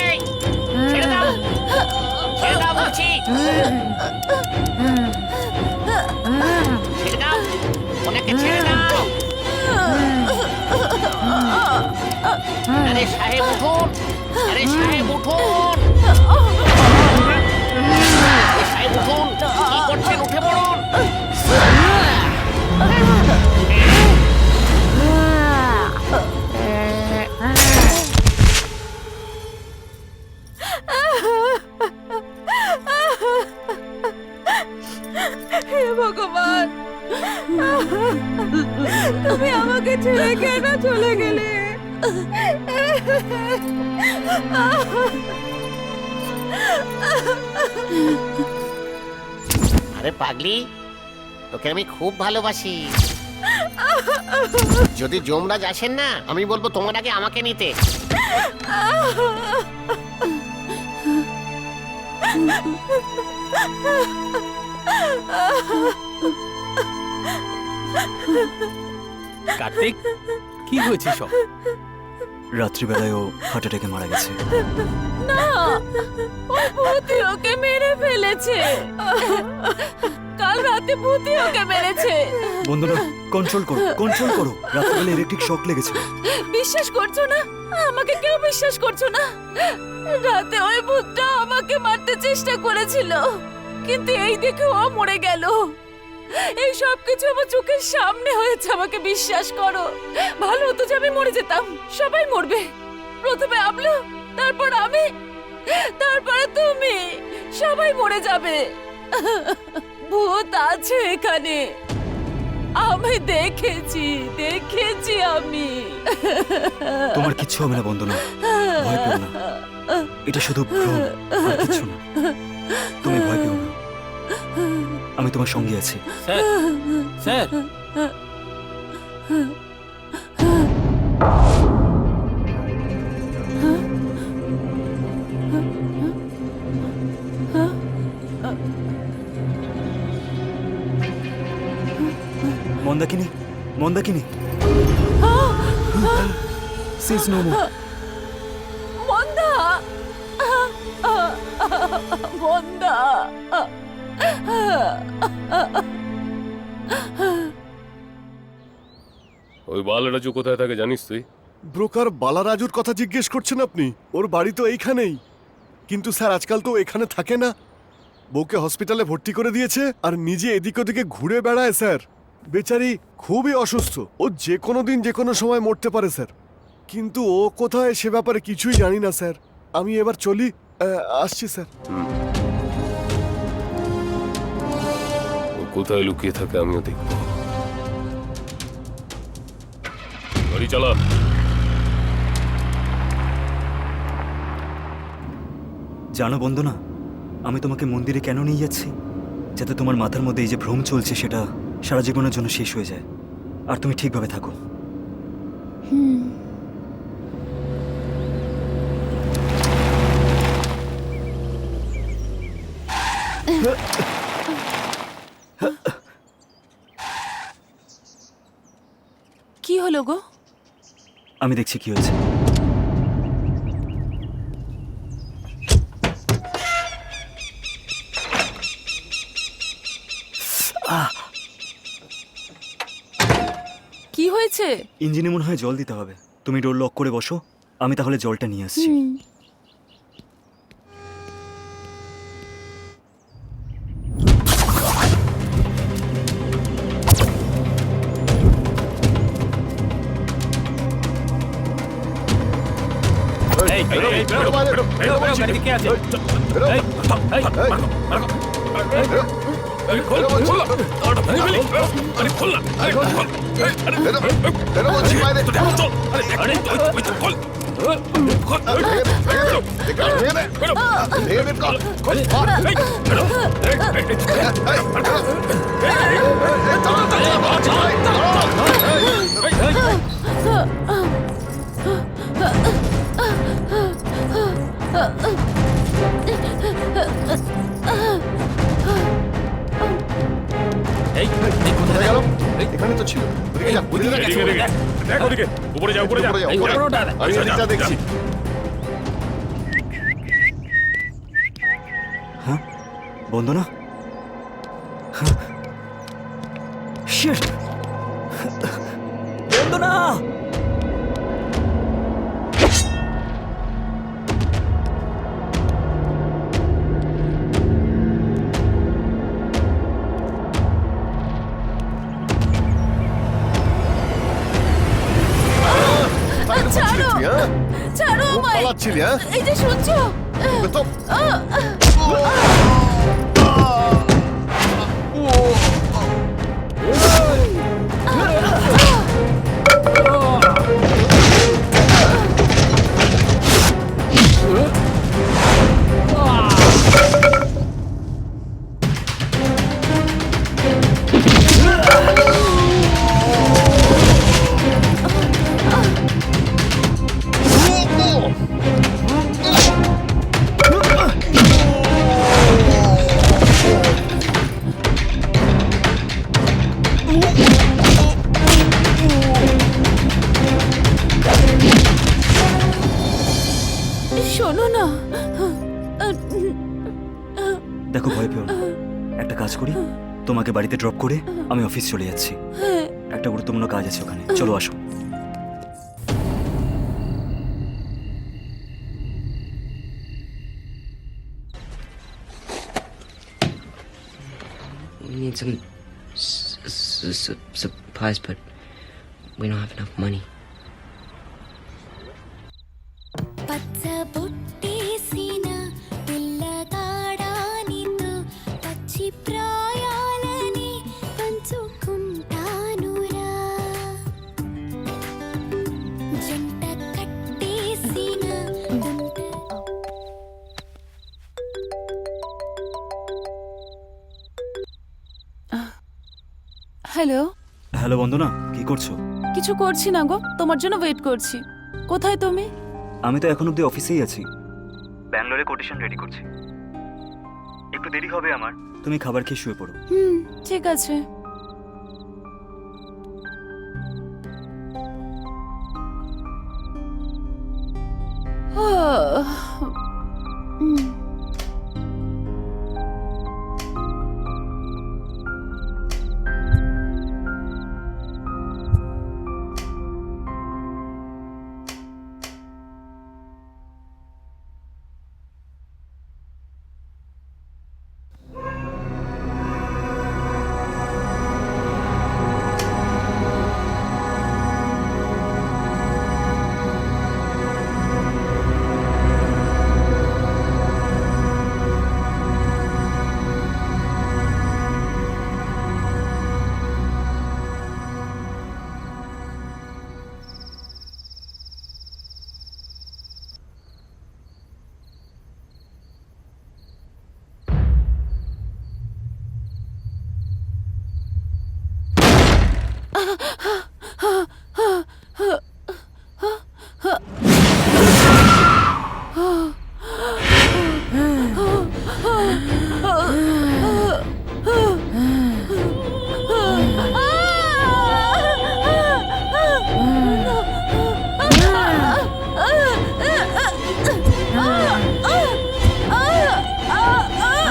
এই, ছেড়ে দাও, ছেড়ে দাও বলছি। ছেড়ে দাও, ওনাকে ছেড়ে দাও। আরে সাহেব উঠুন, আরে সাহেব উঠুন, আরে সাহেব উঠুন, কি করছেন? উঠে পড়ুন। তুমি আমাকে ছেড়ে কেন চলে গেলে? আরে পাগলি, তোকে আমি খুব ভালোবাসি। যদি যমরাজ আসেন না, আমি বলবো তোমার আগে আমাকে নিতে। কার্তিক, কি হয়েছে সব? রাত্রিবেলায় ও হার্ট অ্যাটাকে মারা গেছে। না, ওই ভূতি ওকে মেরে ফেলেছে। কাল রাতে ভূতি ওকে মেরেছে। বন্ধুরা, কন্ট্রোল করো, কন্ট্রোল করো। রাত্রিবেলা ইলেকট্রিক শক লেগেছে। বিশ্বাস করছো না? আমাকে কেউ বিশ্বাস করছো না? রাতে ওই ভূতটা আমাকে মারতে চেষ্টা করেছিল, কিন্তু এই দেখে ও মরে গেল। এই সব কিছু আমার চোখের সামনে হয়েছে, আমাকে বিশ্বাস করো। ভালো হতো যে আমি মরে যেতাম। সবাই মরবে, প্রথমে আবলু, তারপর আমি, তারপরে তুমি। সবাই মরে যাবে। ভূত আছে এখানে, আমি দেখেছি আমি। তোমার কিচ্ছু হবে না বন্ধু, না ভয় পেও না। এটা শুধু ভ্রম, আর কিচ্ছু না। তুমি ভয় পেও না, আমি তোমার সঙ্গে আছি। স্যার, স্যার, মন্দাকিনী, মন্দাকিনী, সিজ নো মোর। মন্দা, মন্দা। ওই বালরাজু কোথায় থাকে জানিস তুই? ব্রোকার বালারাজুর কথা জিজ্ঞেস করছেন আপনি? ওর বাড়ি তো এইখানেই। কিন্তু স্যার আজকাল তো এখানে থাকে না। বউকে হসপিটালে ভর্তি করে দিয়েছে আর নিজে এদিক ওদিকে ঘুরে বেড়ায় স্যার। বেচারি খুবই অসুস্থ। ও যে কোনো দিন যে কোনো সময় মরতে পারে স্যার। কিন্তু ও কোথায় সে ব্যাপারে কিছুই জানি না স্যার। আমি এবার চলি, আসছি স্যার। ও কোথায় লুকিয়ে থাকে আমিও দেখব। গাড়ি চালা। জানো বন্ধু না, আমি তোমাকে মন্দিরে কেন নিয়ে যাচ্ছি? যাতে তোমার মাথার মধ্যে এই যে ভ্রম চলছে সেটা সারা জীবনের জন্য শেষ হয়ে যায়, আর তুমি ঠিকভাবে থাকো। কি হলো গো? আমি দেখছি কি হয়েছে। কি হয়েছে? ইঞ্জিনে মনে হয় জল দিতে হবে। তুমি ডোর লক করে বসো, আমি তাহলে জলটা নিয়ে আসছি। এই, এই, এই, বেরো, বেরো, বেরো, বেরো, গাড়িতে কে আছে? এই, এই, খোল, খোল, দরজাটা ভেঙে ফেলি। আরে খোল না, আরে খোল, এই, আরে, চল, আরে, ওই তো, খোল। খোল, বেরো, খোল, এই, বেরো, এই, এই, কোথায় গেল? এখানে তো ছিল। ওদিকে যা, ওদিকে যা, এদিকে, এদিকে। দেখ ওদিকে, উপরে যা, উপরে যা। উপরে যা, এই, উপরে। ওটা, ওটা, আমি যা, এদিকটা যা, দেখছি। হ্যাঁ বন্ধু না, শিট, বন্ধু না। তাহলে বলছিলি তুই, হ্যাঁ? ছাড়ো খুব আমায়। পালাচ্ছিলি, হ্যাঁ? এই যে শুনছো? ওকে তো দেখো ভয় পেও না, একটা কাজ করি, তোমাকে বাড়িতে ড্রপ করে আমি অফিস চলে যাচ্ছি। একটা গুরুত্বপূর্ণ কাজ আছে ওখানে, চলো আসো। We need some supplies, but we don't have enough money. పచ్చబొట్టేసిన పిల్లగాడానితో పచ్చి ప్రాయాలని పంచుకుంటానురా జంట కట్టేసిన হ্যালো। হ্যালো বন্দনা, কি করছো? কিছু করছি না গো, তোমার জন্য ওয়েট করছি। কোথায় তুমি? আমি তো এখন অব্দি অফিসেই আছি, ব্যাঙ্গালোরে কোটেশন রেডি করছি। একটু দেরি হবে আমার, তুমি খাবার খেয়ে শুয়ে পড়ো। ঠিক আছে।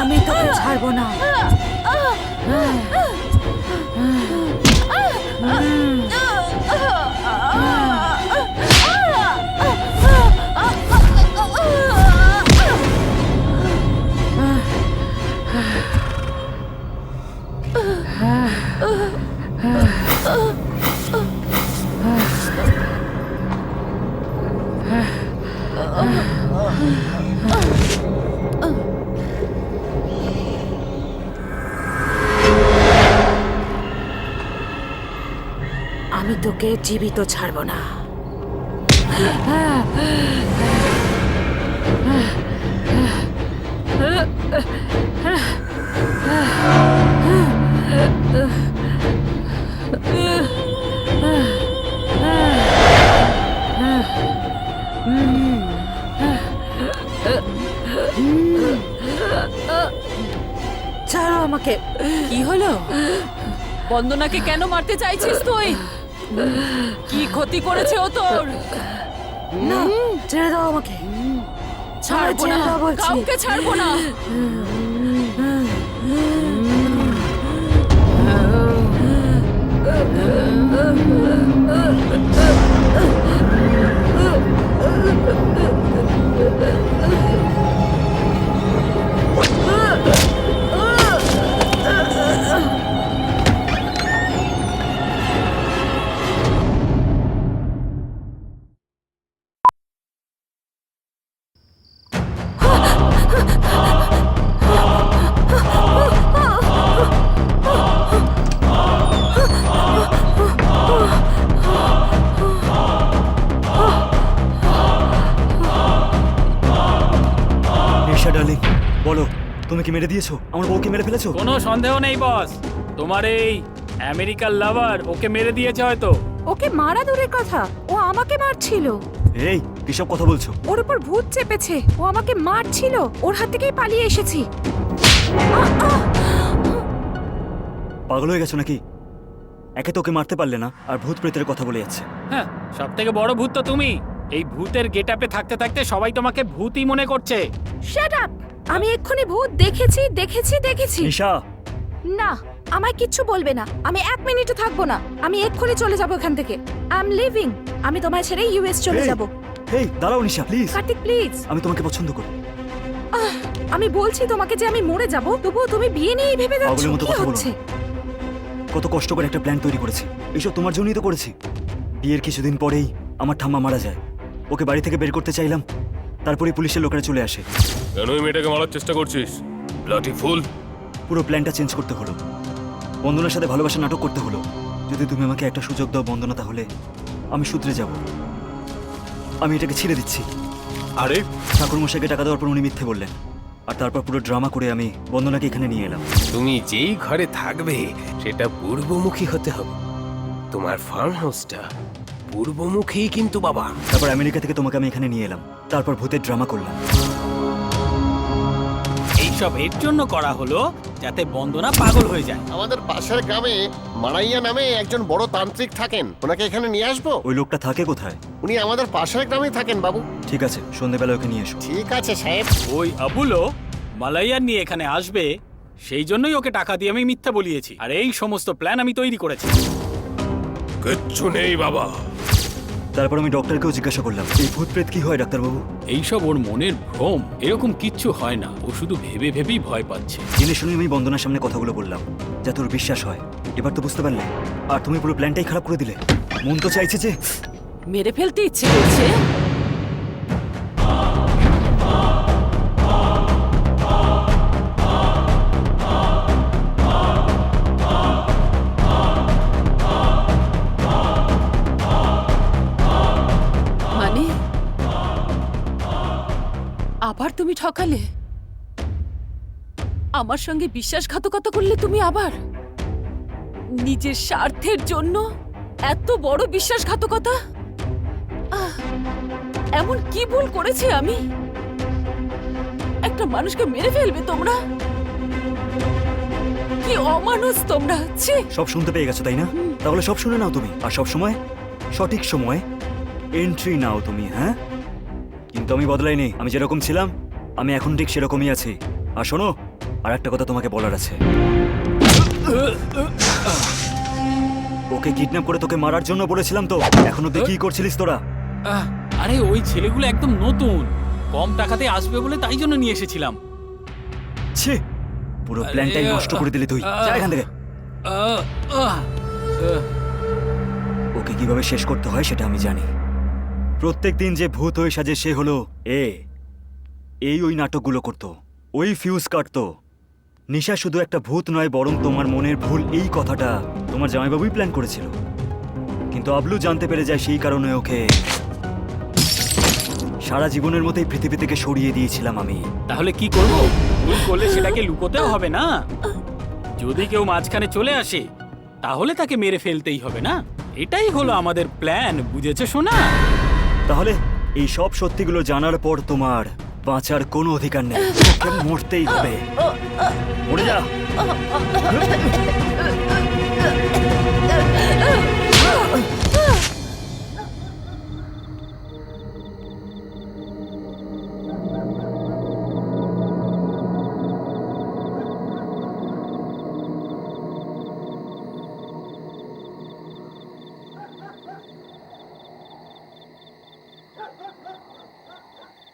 আমি তোকে ছাড়বো না। আমি তোকে জীবিত ছাড়বো না। ছাড়ো আমাকে। কি হলো? বন্দনাকে কেন মারতে চাইছিস তুই? কি ক্ষতি করেছে ও তোর? না, ছেড়ে দাও আমাকে। ছাড়বো না, ছেড়ে দাও বলছি। কাউকে ছাড়বো না। ডার্লিং, বলো, তুমি কি মেরে দিয়েছো? আমার বউকে মেরে ফেলেছো? কোনো সন্দেহ নেই বস, তোমার এই আমেরিকার লাভার ওকে মেরে দিয়েছে হয়তো। ওকে মারা দূরের কথা, ও আমাকে মারছিল। এই কিসব কথা বলছো? ওর উপর ভূত চেপেছে, ও আমাকে মারছিল, ওর হাত থেকেই পালিয়ে এসেছি। পাগল হয়ে গেছো নাকি? একে তোকে মারতে পারলে না, আর ভূত প্রেতের কথা বলে যাচ্ছে। হ্যাঁ, সব থেকে বড় ভূত তো তুমি। এই ভূতের গেটআপে থাকতে থাকতে সবাই তোমাকে ভূতই মনে করছে। Shut up! আমি এক্ষুনি ভূত দেখেছি দেখেছি দেখেছি। নিশা, না, আমায় কিচ্ছু বলবে না। আমি 1 মিনিটও থাকবো না। আমি এক্ষুনি চলে যাব এখান থেকে। I am living. আমি তোমায় ছেড়ে ইউএস চলে এই, যাব। এই দাঁড়াও নিশা প্লিজ। কার্তিক প্লিজ। আমি তোমাকে পছন্দ করি। আমি বলছি তোমাকে যে আমি মরে যাব, তবুও তুমি বিয়ে নিয়েই ভেবে যাচ্ছ। পাগলের মতো কি কথা বলো হচ্ছে? না। কত কষ্ট করে একটা প্ল্যান তৈরি করেছি, এইসব তোমার জন্যই তো করেছি। বিয়ের কিছুদিন পরেই আমার ঠাম্মা মারা যায়। ওকে বাড়ি থেকে বের করতে চাইলাম, তারপরেই পুলিশের লোকেরা চলে আসে। কেন ওই মেয়েটাকে মারার চেষ্টা করছিস? Bloody fool. পুরো প্ল্যানটা চেঞ্জ করতে হলো। বন্দনার সাথে ভালোবাসা নাটক করতে হলো। যদি তুমি আমাকে একটা সুযোগ দাও বন্দনা, তাহলে আমি শুধরে যাব। আমি এটাকে ছেড়ে দিচ্ছি। আরে ঠাকুরমশাইকে টাকা দেওয়ার পর উনি মিথ্যে বললেন, আর তারপর পুরো ড্রামা করে আমি বন্দনাকে এখানে নিয়ে এলাম। তুমি যেই ঘরে থাকবে সেটা পূর্বমুখী হতে হবে। তোমার ফার্ম হাউসটা পূর্বমুখী কিন্তু বাবা। তারপর আমেরিকা থেকে তোমাকে আমি এখানে নিয়ে এলাম, তারপর ভূতের ড্রামা করলাম। এইসব এর জন্য করা হলো যাতে বন্দনা পাগল হয়ে যায়। আমাদের পাশের গ্রামে মারাইয়া নামে একজন বড় তান্ত্রিক থাকেন, ওনাকে এখানে নিয়ে আসবো। ওই লোকটা থাকে কোথায়? উনি আমাদের পাশের গ্রামেই থাকেন বাবু। ঠিক আছে, সন্ধেবেলা ওকে নিয়ে এসো। ঠিক আছে সাহেব। ওই আবুলো মালাইয়ার নিয়ে এখানে আসবে, সেই জন্যই ওকে টাকা দিয়ে আমি মিথ্যা বলিয়েছি। আর এই সমস্ত প্ল্যান আমি তৈরি করেছি। কিচ্ছু নেই বাবা। তারপর আমি ডক্টরকেও জিজ্ঞাসা করলাম, এই ভূত প্রেত কি হয় ডাক্তারবাবু? এইসব ওর মনের ভ্রম, এরকম কিচ্ছু হয় না। ও শুধু ভেবে ভেবেই ভয় পাচ্ছে। জেনে শুনে আমি বন্দনার সামনে কথাগুলো বললাম, যাতে ওর বিশ্বাস হয়। এবার তো বুঝতে পারলে, আর তুমি পুরো প্ল্যানটাই খারাপ করে দিলে। মন তো চাইছে যে মেরে ফেলতে ইচ্ছে করছে। মানে আবার তুমি ঠকালে? আমার সঙ্গে বিশ্বাসঘাতকতা করলে তুমি আবার? নিজের স্বার্থের জন্য এত বড় বিশ্বাসঘাতকতা? এমন কি ভুল করেছি আমি? একটা মানুষকে মেরে ফেলবে তোমরা? কি অমানুষ তোমরা! ছি! সব শুনতে পেয়ে গেছো তাই না? তাহলে সব শুনে নাও তুমি, আর সব সময় সঠিক সময় এন্ট্রি নাও তুমি। হ্যাঁ, কিন্তু আমি বদলাইনি। আমি যেরকম ছিলাম আমি এখন ঠিক সেরকমই আছি। আর শোনো, আর একটা কথা তোমাকে বলার আছে। ওকে কিডন্যাপ করে তোকে মারার জন্য বলেছিলাম তো। এখন অব্দি কি করছিলিস তোরা? আরে ওই ছেলেগুলো একদম নতুন, কম টাকাতে আসবে বলে তাই জন্য নিয়ে এসেছিলাম। ছি, পুরো প্ল্যানটাই নষ্ট করে দিলি তুই। যা এখান থেকে। ওকে কিভাবে শেষ করতে হয় সেটা আমি জানি। প্রত্যেক দিন যে ভূত হয়ে সাজে সে হলো ওই নাটকগুলো করতো, ওই ফিউজ কাটতো। নিশা শুধু একটা ভূত নয়, বরং তোমার মনের ভুল এই কথাটা তোমার জামাইবাবুই প্ল্যান করেছিল। কিন্তু আবলু জানতে পেরে যায়, সেই কারণে ওকে সারা জীবনের মতোই পৃথিবী থেকে সরিয়ে দিয়েছিলাম আমি। তাহলে কি করব? ভুল করলে সেটাকে লুকোতেও হবে না। যদি কেউ মাঝখানে চলে আসে তাহলে তাকে মেরে ফেলতেই হবে না? এটাই হলো আমাদের প্ল্যান, বুঝেছো সোনা? তাহলে এই সব সত্যিগুলো জানার পর তোমার বাঁচার কোনো অধিকার নেই। তোকে মরতেই হবে। মরে যা।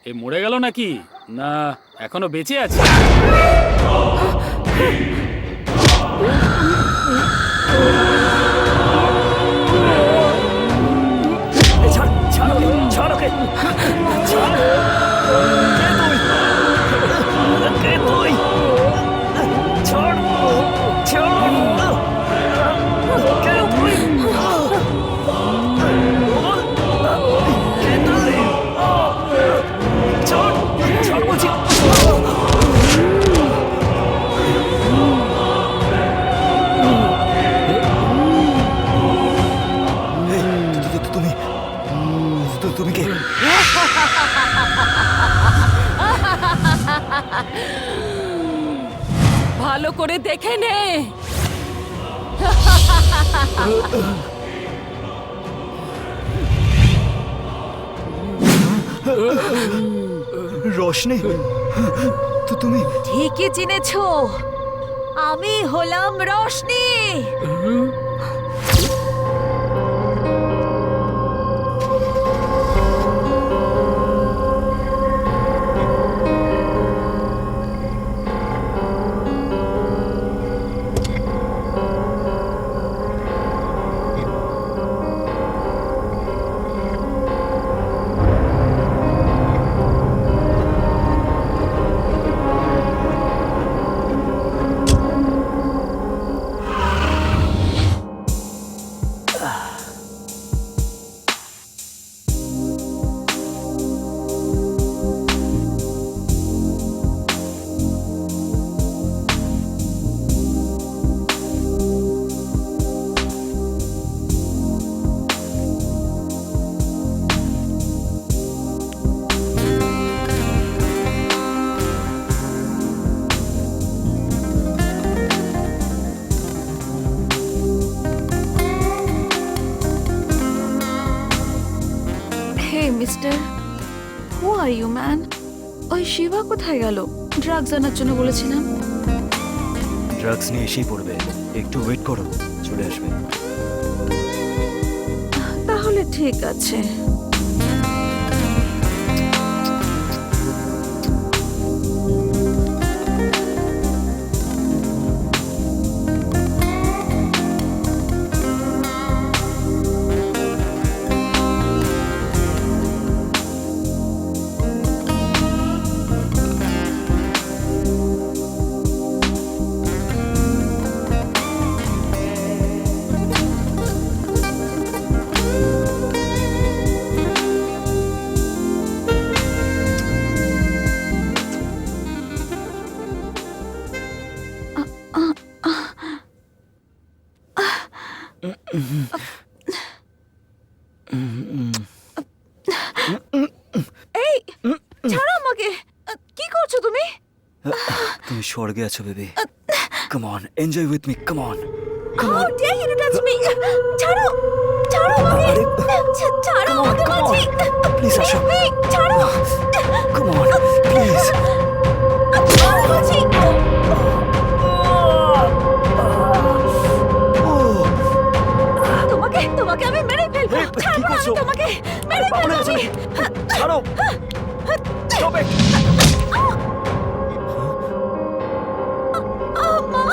এ মরে গেল নাকি? না, এখনো বেঁচে আছে। ছাড়, ছাড় ওকে, ছাড় ওকে, ছাড়। কে তুই? ছাড়, ছাড়। কে তুই? ছাড়, ছাড় বলছি। তুমি কে? ভালো করে দেখে নে। রোশনি, তো তুমি ঠিকই চিনেছো, আমি হলাম Roshni. Mister, who are you man? ওই শিবা কোথায় গেল? ড্রাগস আনার জন্য বলেছিলাম। ড্রাগস নিয়ে এসেই পড়বে, একটু ওয়েট করো, চলে আসবে। তাহলে ঠিক আছে। এই ছাড়ো আমাকে, কি করছো তুমি? তুমি স্বর্গে আছো baby. Come on, enjoy with me, come on. How dare you touch me? ছাড়ো, ছাড়ো আমাকে, ছাড়ো আমাকে বলছি। প্লিজ আসো, ছাড়ো, কাম অন প্লিজ। ছাড়ো বলছি। তোমাকে তোমাকে আমি মেরে ফেলবো। ছাড়ো না, আমি তোমাকে মেরে ফেলবো আমি। ছাড়ো, স্টপ ইট। মা,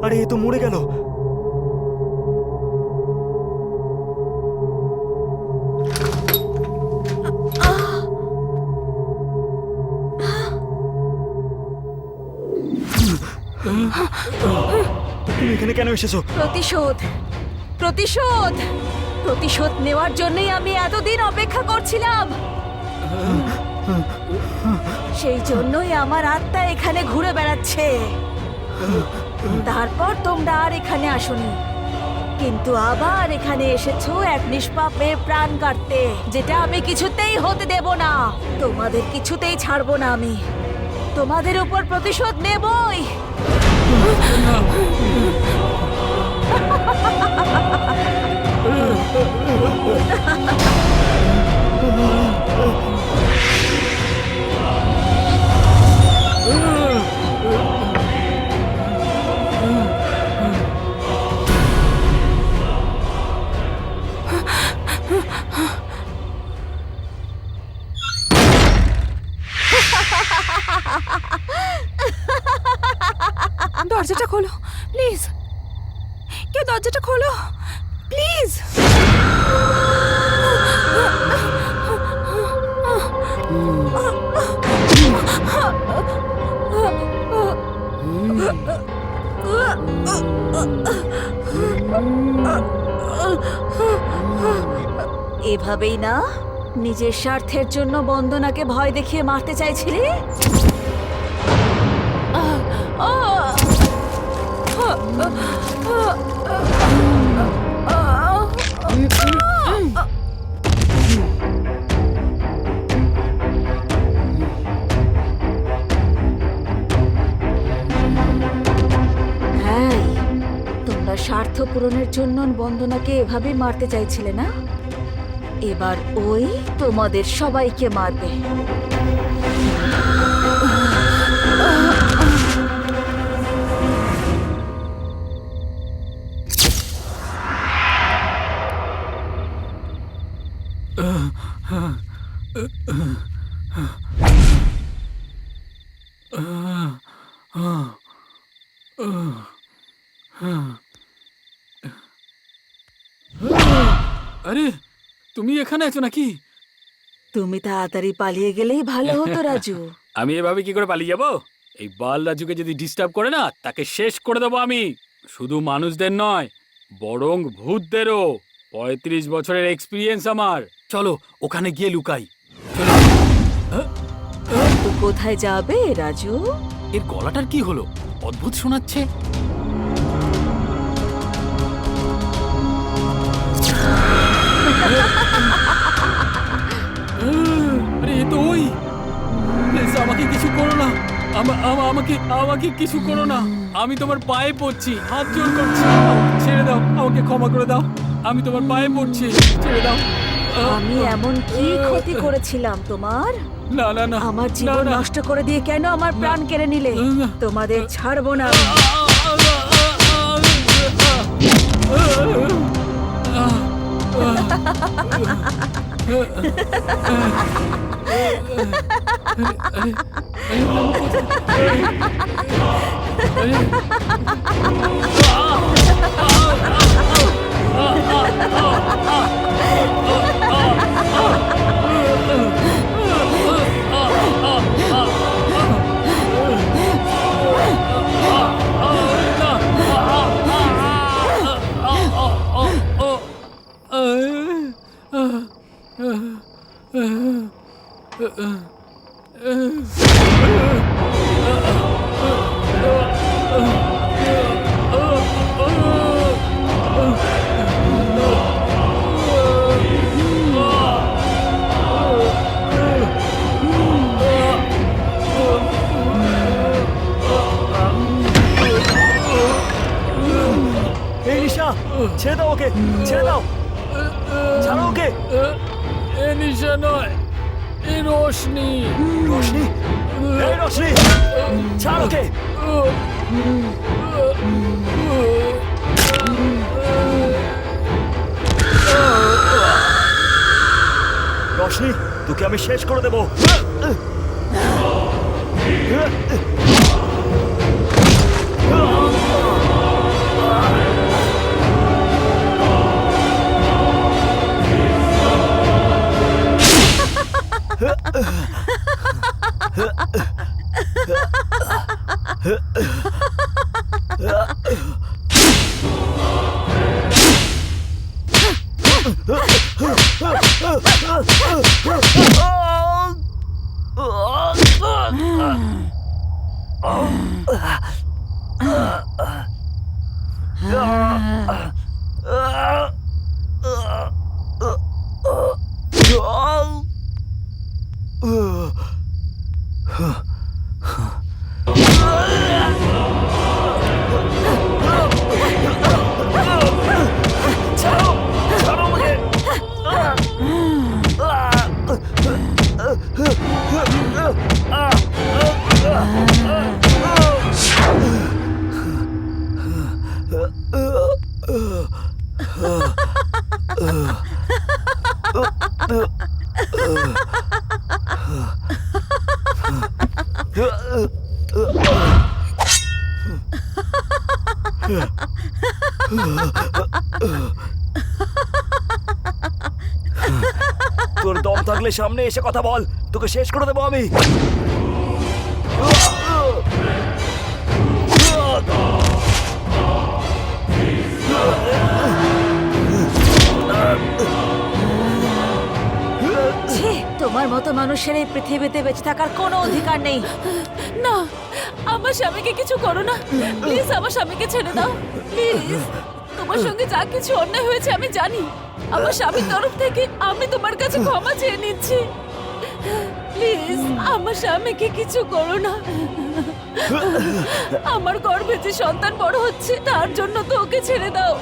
আরে এ তো মরে গেল। তুমি এখানে কেন এসেছো? প্রতিশোধ, প্রতিশোধ, প্রতিশোধ নেওয়ার জন্যই আমি এতদিন অপেক্ষা করছিলাম। সেই জন্যই আমার আত্মা এখানে ঘুরে বেড়াচ্ছে। তারপর তোমরা আর এখানে আসোনি, কিন্তু আবার এখানে এসেছো এক নিষ্পাপ মেয়ের প্রাণ কাটতে, যেটা আমি কিছুতেই হতে দেব না। তোমাদের কিছুতেই ছাড়বো না আমি, তোমাদের উপর প্রতিশোধ নেবই। দরজাটা খোলো প্লিজ, কেউ দরজাটা খোলো প্লিজ। এভাবেই না নিজের স্বার্থের জন্য বন্দনাকে ভয় দেখিয়ে মারতে চাইছিলে? হ্যাঁ, তোমরা স্বার্থ পূরণের জন্য বন্দনাকে এভাবে মারতে চাইছিলে না? এবার ওই তোমাদের সবাইকে মারবে। আরে তুমি এখানে আছো নাকি? তুমি তাড়াতাড়ি পালিয়ে গেলেই ভালো হতো রাজু। আমি এভাবে কি করে পালিয়ে যাব? এই বাল রাজুকে যদি ডিস্টার্ব করে না, তাকে শেষ করে দেবো আমি। শুধু মানুষদের নয়, বরং ভূতদেরও। 35 বছরের এক্সপিরিয়েন্স আমার। চলো ওখানে গিয়ে লুকাই। তো কোথায় যাবে রাজু? এর গলাটার কি হলো? অদ্ভুত শোনাচ্ছে। আরে এ তো ওই। প্লিজ আমাকে কিছু করো না। আমাকে কিছু করো না। আমি তোমার পায়ে পড়ছি, হাত জোর করছি। ছেড়ে দাও, আমাকে ক্ষমা করে দাও। আমি তোমার পায়ে পড়ছি, ছেড়ে দাও। আমি এমন কি ক্ষতি করেছিলাম তোমার? না না না, আমার জীবন না, না। নষ্ট করে দিয়ে কেন আমার প্রাণ কেড়ে নিলে? না। তোমাদের ছাড়বো না। এই নিশা, ছেড়ে দাও ওকে, ছেড়ে দাও, ছাড়ো ওকে। এ নিশা নয়, এ রোশনি। রোশনি, এই রোশনি, ছাড় ওকে। রোশনি, তোকে আমি শেষ করে দেবো। তোর দম থাকলে সামনে এসে কথা বল, তোকে শেষ করে দেবো আমি। তোমার মতো মানুষের এই পৃথিবীতে বেঁচে থাকার কোনো অধিকার নেই। না, আমার স্বামীকে কিছু করো না প্লিজ, আমার স্বামীকে ছেড়ে দাও প্লিজ। তোমার সঙ্গে যা কিছু অন্যায় হয়েছে আমি জানি। আমার স্বামীর তরফ থেকে আমি তোমার কাছে ক্ষমা চেয়ে নিচ্ছি। প্লিজ আমার স্বামীকে কিছু করো না। আমার গর্ভে যে সন্তান বড় হচ্ছে তার জন্য তো ওকে ছেড়ে দাও।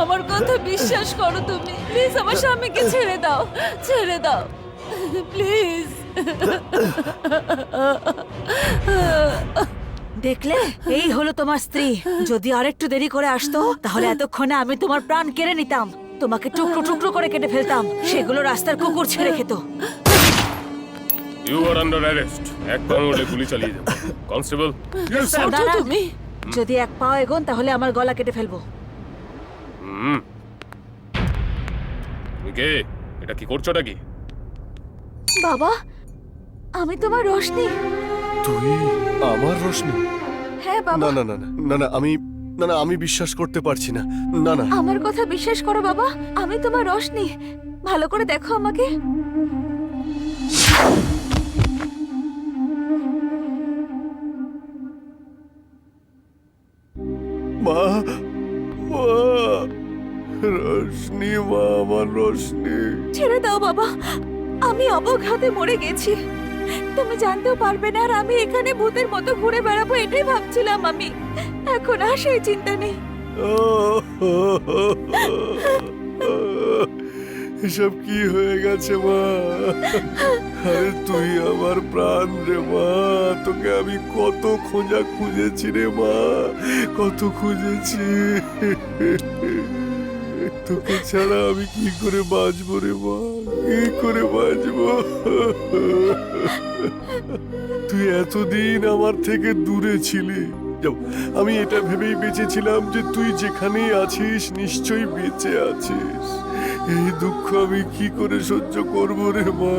আমার কথা বিশ্বাস করো তুমি, প্লিজ আমার স্বামীকে ছেড়ে দাও, ছেড়ে দাও প্লিজ। দেখলে, এই হলো তোমার স্ত্রী। যদি আরেকটু দেরি করে আসতো তাহলে এতক্ষণে আমি তোমার প্রাণ কেড়ে নিতাম, তোমাকে টুকরো টুকরো করে কেটে ফেলতাম, সেগুলো রাস্তার কুকুর ছেড়ে খেত। You are under arrest. এক পা নড়লে গুলি চালিয়ে দেবো। কনস্টেবল, ওঠো তুমি। যদি এক পাও এগোন তাহলে আমার গলা কেটে ফেলবো। তুমি কে? এটা কি করছোটা কি? বাবা, আমি তোমার রোশনি। তুই আমার রোশনি? হ্যাঁ বাবা। না না না না না না, আমি বিশ্বাস করতে পারছি না। না না, আমার কথা বিশ্বাস করো বাবা, আমি তোমার রোশনি। ভালো করে দেখো আমাকে। মা, মা, রোশনি, মা, আমার রোশনি। ছেড়ে দাও বাবা, আমি অবঘাতে মরে গেছি। তুমি জানতেও পারবে না, আর আমি এখানে ভূতের মতো ঘুরে বেড়াবো এটাই ভাবছিলাম আমি। এখন আর সেই চিন্তা নেই। এসব কি হয়ে গেছে মা? আরে তুই আমার প্রাণ রে মা, তোকে আমি কত খোঁজা খুঁজেছি রে মা, কত খুঁজেছি। তোকে ছাড়া আমি কি করে বাঁচবো রে মা, কি করে বাঁচবো? তুই এতদিন আমার থেকে দূরে ছিলি। যাও, আমি এটা ভেবেই বেঁচেছিলাম যে তুই যেখানেই আছিস নিশ্চয়ই বেঁচে আছিস। এই দুঃখ আমি কি করে সহ্য করবো রে মা?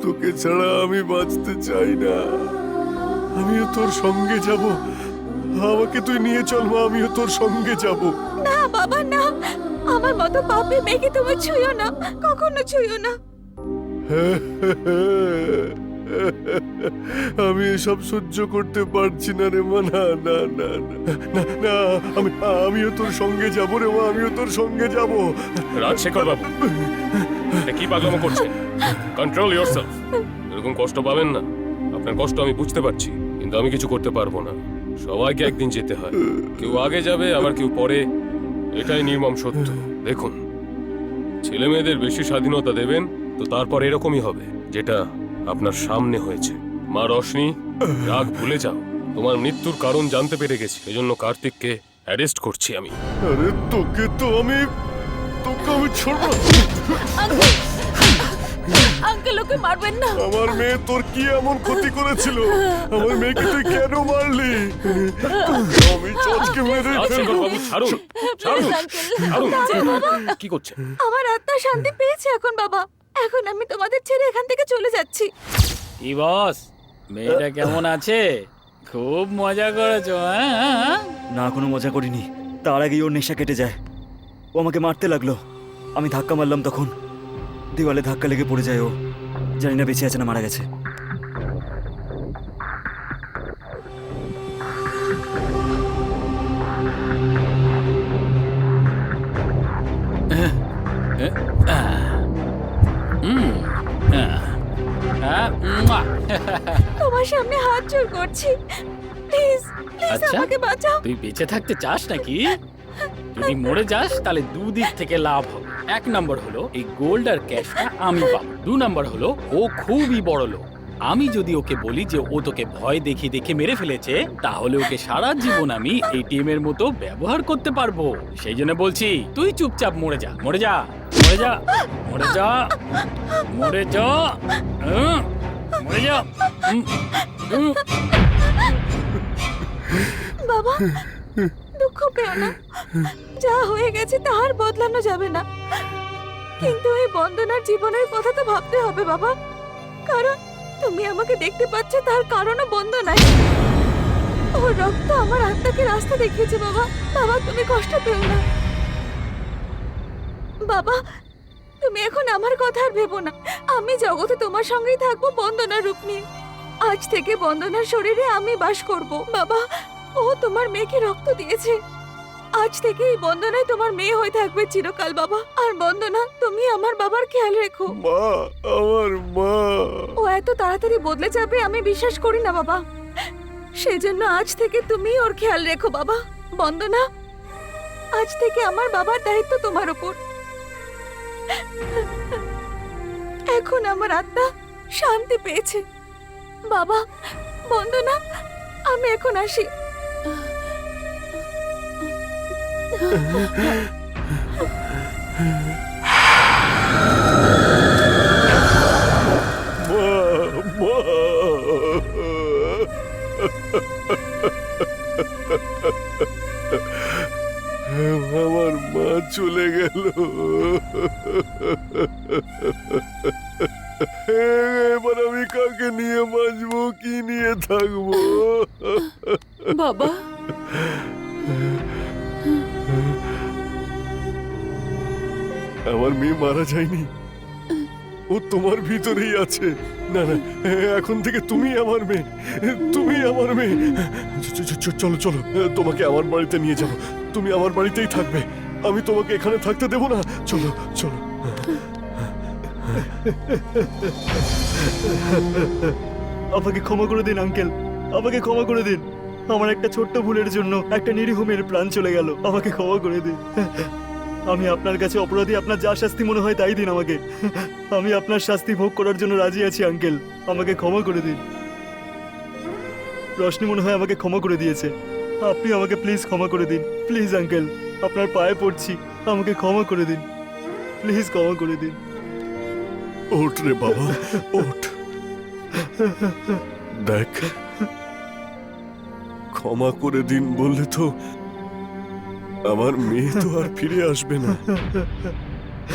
তোকে ছাড়া আমি বাঁচতে চাই না। আমিও তোর সঙ্গে যাব। আমাকে তুই নিয়ে চল মা, আমিও তোর সঙ্গে যাব। না বাবা না, আমার মতো পাপী মেয়েকে তুমি ছুঁয়ো না, কখনো ছুঁয়ো না। আমি এসব সহ্য করতে পারছি না রে মা। না না না না না, আমিও তোর সঙ্গে যাব রে মা, আমিও তোর সঙ্গে যাব। রাজশেখর বাবু, এটা কি পাগলামো করছেন? Control yourself. এরকম কষ্ট পাবেন না। আপনার কষ্ট আমি বুঝতে পারছি, কিন্তু আমি কিছু করতে পারবো না। সবাইকে একদিন যেতে হয়, কেউ আগে যাবে আবার কেউ পরে, এটাই নির্মম সত্য। দেখুন, ছেলে মেয়েদের বেশি স্বাধীনতা দেবেন তো তারপর এরকমই হবে, যেটা আপনার সামনে হয়েছে। মা রশনি, রাগ ভুলে যাও। তোমার মৃত্যুর কারণ জানতে পেরে গেছি, এজন্য কার্তিককে অ্যারেস্ট করছি আমি। আরে তোকে আমি ছাড়বো না। আঙ্কেল, ওকে মারবেন না। আমার মেয়ে তোর কি এমন ক্ষতি করেছিল? আমার মেয়েকে তুই কেন মারলি? আমি চচকে মেরে রাজশেখর বাবু, ছাড়ুন, ছাড়ুন, ছাড়ুন। কি করছেন? আমার আত্মা শান্তি পেয়েছে এখন বাবা। এখন আমি তোমাদের ছেড়ে এখান থেকে চলে যাচ্ছি। কি বস, মেয়েটা কেমন আছে? খুব মজা করেছো, হ্যাঁ? না, কোনো মজা করিনি। তার আগেই ওর নেশা কেটে যায়। ও আমাকে মারতে লাগলো, আমি ধাক্কা মারলাম, তখন দেওয়ালে ধাক্কা লেগে পড়ে যায়। ও জানি না বেঁচে আছে না মারা গেছে। তোমার সামনে হাত জোড় করছি, প্লিজ প্লিজ আচ্ছা, আমাকে বাঁচাও। তুই বেঁচে থাকতে চাস নাকি? যদি মরে যাস তাহলে দুদিক থেকে লাভ হবে। এক নম্বর হলো এই গোল্ড আর ক্যাশটা আমি পাবো। 2 নম্বর হলো ও খুবই বড় লোক। আমি যদি ওকে বলি যে ও তোকে ভয় দেখিয়ে দেখে মেরে ফেলেছে, তাহলে ওকে সারা জীবন আমি এটিএম এর মতো ব্যবহার করতে পারবো। সেই জন্য বলছি, তুই চুপচাপ মরে যা, মরে যা, মরে যা, মরে যা, মরে যা, মরে যা। বাবা, দুঃখ পেও না। যা হয়ে গেছে তা আর বদলানো যাবে না, কিন্তু এই বন্দনার জীবনের কথা তো ভাবতে হবে বাবা। কারণ তুমি আমাকে দেখতে পাচ্ছ, তার কারণও বন্দনায়। ওর রক্ত আমার আত্মাকে রাস্তা দেখিয়েছে বাবা। বাবা, তুমি কষ্ট পেও না বাবা তুমি এখন আমার কথা আর ভেবো না। আমি জগতে তোমার সঙ্গেই থাকবো বন্দনার রূপ নিয়ে। আজ থেকে বন্দনার শরীরে আমি বাস করব। বাবা ও তোমার মেয়েকে রক্ত দিয়েছে, আজ থেকে এই বন্দনায় তোমার মেয়ে হয়ে থাকবে চিরকাল বাবা। আর বন্দনা তুমি আমার বাবার খেয়াল রেখো। মা, আমার মা। ও এত তাড়াতাড়ি বদলে যাবে আমি বিশ্বাস করি না বাবা। সেজন্য আজ থেকে তুমি ওর খেয়াল রেখো বাবা। বন্দনা আজ থেকে আমার বাবার দায়িত্ব তোমার উপর। এখন আমার আত্মা শান্তি পেয়েছে বাবা। বন্দনা আমি এখন আসি। মা, মা। আমার মা চলে গেল। এবার আমি কাকে নিয়ে বাঁচবো, কি নিয়ে থাকবো? বাবা আমার মেয়ে মারা যায়নি, ও তোমার ভিতরেই আছে। না না, এখন থেকে তুমি আমার মেয়ে, তুমি আমার মেয়ে। চলো চলো, তোমাকে আমার বাড়িতে নিয়ে যাবো। তুমি আমার বাড়িতেই থাকবে, আমি তোমাকে এখানে থাকতে দেবো না। চলো চলো। আমাকে ক্ষমা করে দিন আঙ্কেল, আমাকে ক্ষমা করে দিন। আমার একটা ছোট্ট ভুলের জন্য একটা নিরীহ মেয়ের প্রাণ চলে গেল। আমাকে ক্ষমা করে দিন। আমি আপনার কাছে অপরাধী, আপনার যা শাস্তি মনে হয় তাই দিন আমাকে। আমি আপনার শাস্তি ভোগ করার জন্য রাজি আছি আঙ্কেল, আমাকে ক্ষমা করে দিন। রশনি মনে হয় আমাকে ক্ষমা করে দিয়েছে, আপনি আমাকে প্লিজ ক্ষমা করে দিন। প্লিজ আঙ্কেল, আপনার পায়ে পড়ছি, আমাকে ক্ষমা করে দিন, প্লিজ ক্ষমা করে দিন। ওঠ রে বাবা, ওঠ। দেখ, ক্ষমা করে দিন বললে তো আমার মেয়ে তো আর ফিরে আসবে না,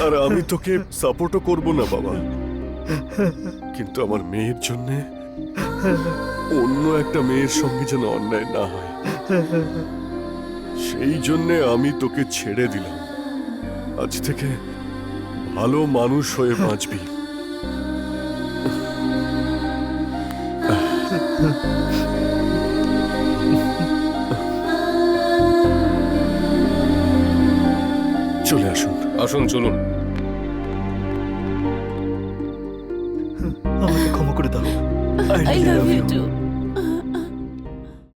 আর আমি তোকে সাপোর্টও করব না বাবা। কিন্তু আমার মেয়ের জন্য অন্য একটা মেয়ের সঙ্গে যেন অন্যায় না হয়, সেই জন্যে আমি তোকে ছেড়ে দিলাম। আজ থেকে ভালো মানুষ হয়ে বাঁচবি। চলে আসুন। আসুন, চলুন। আমাকে ক্ষমা করে দাও। I love you too.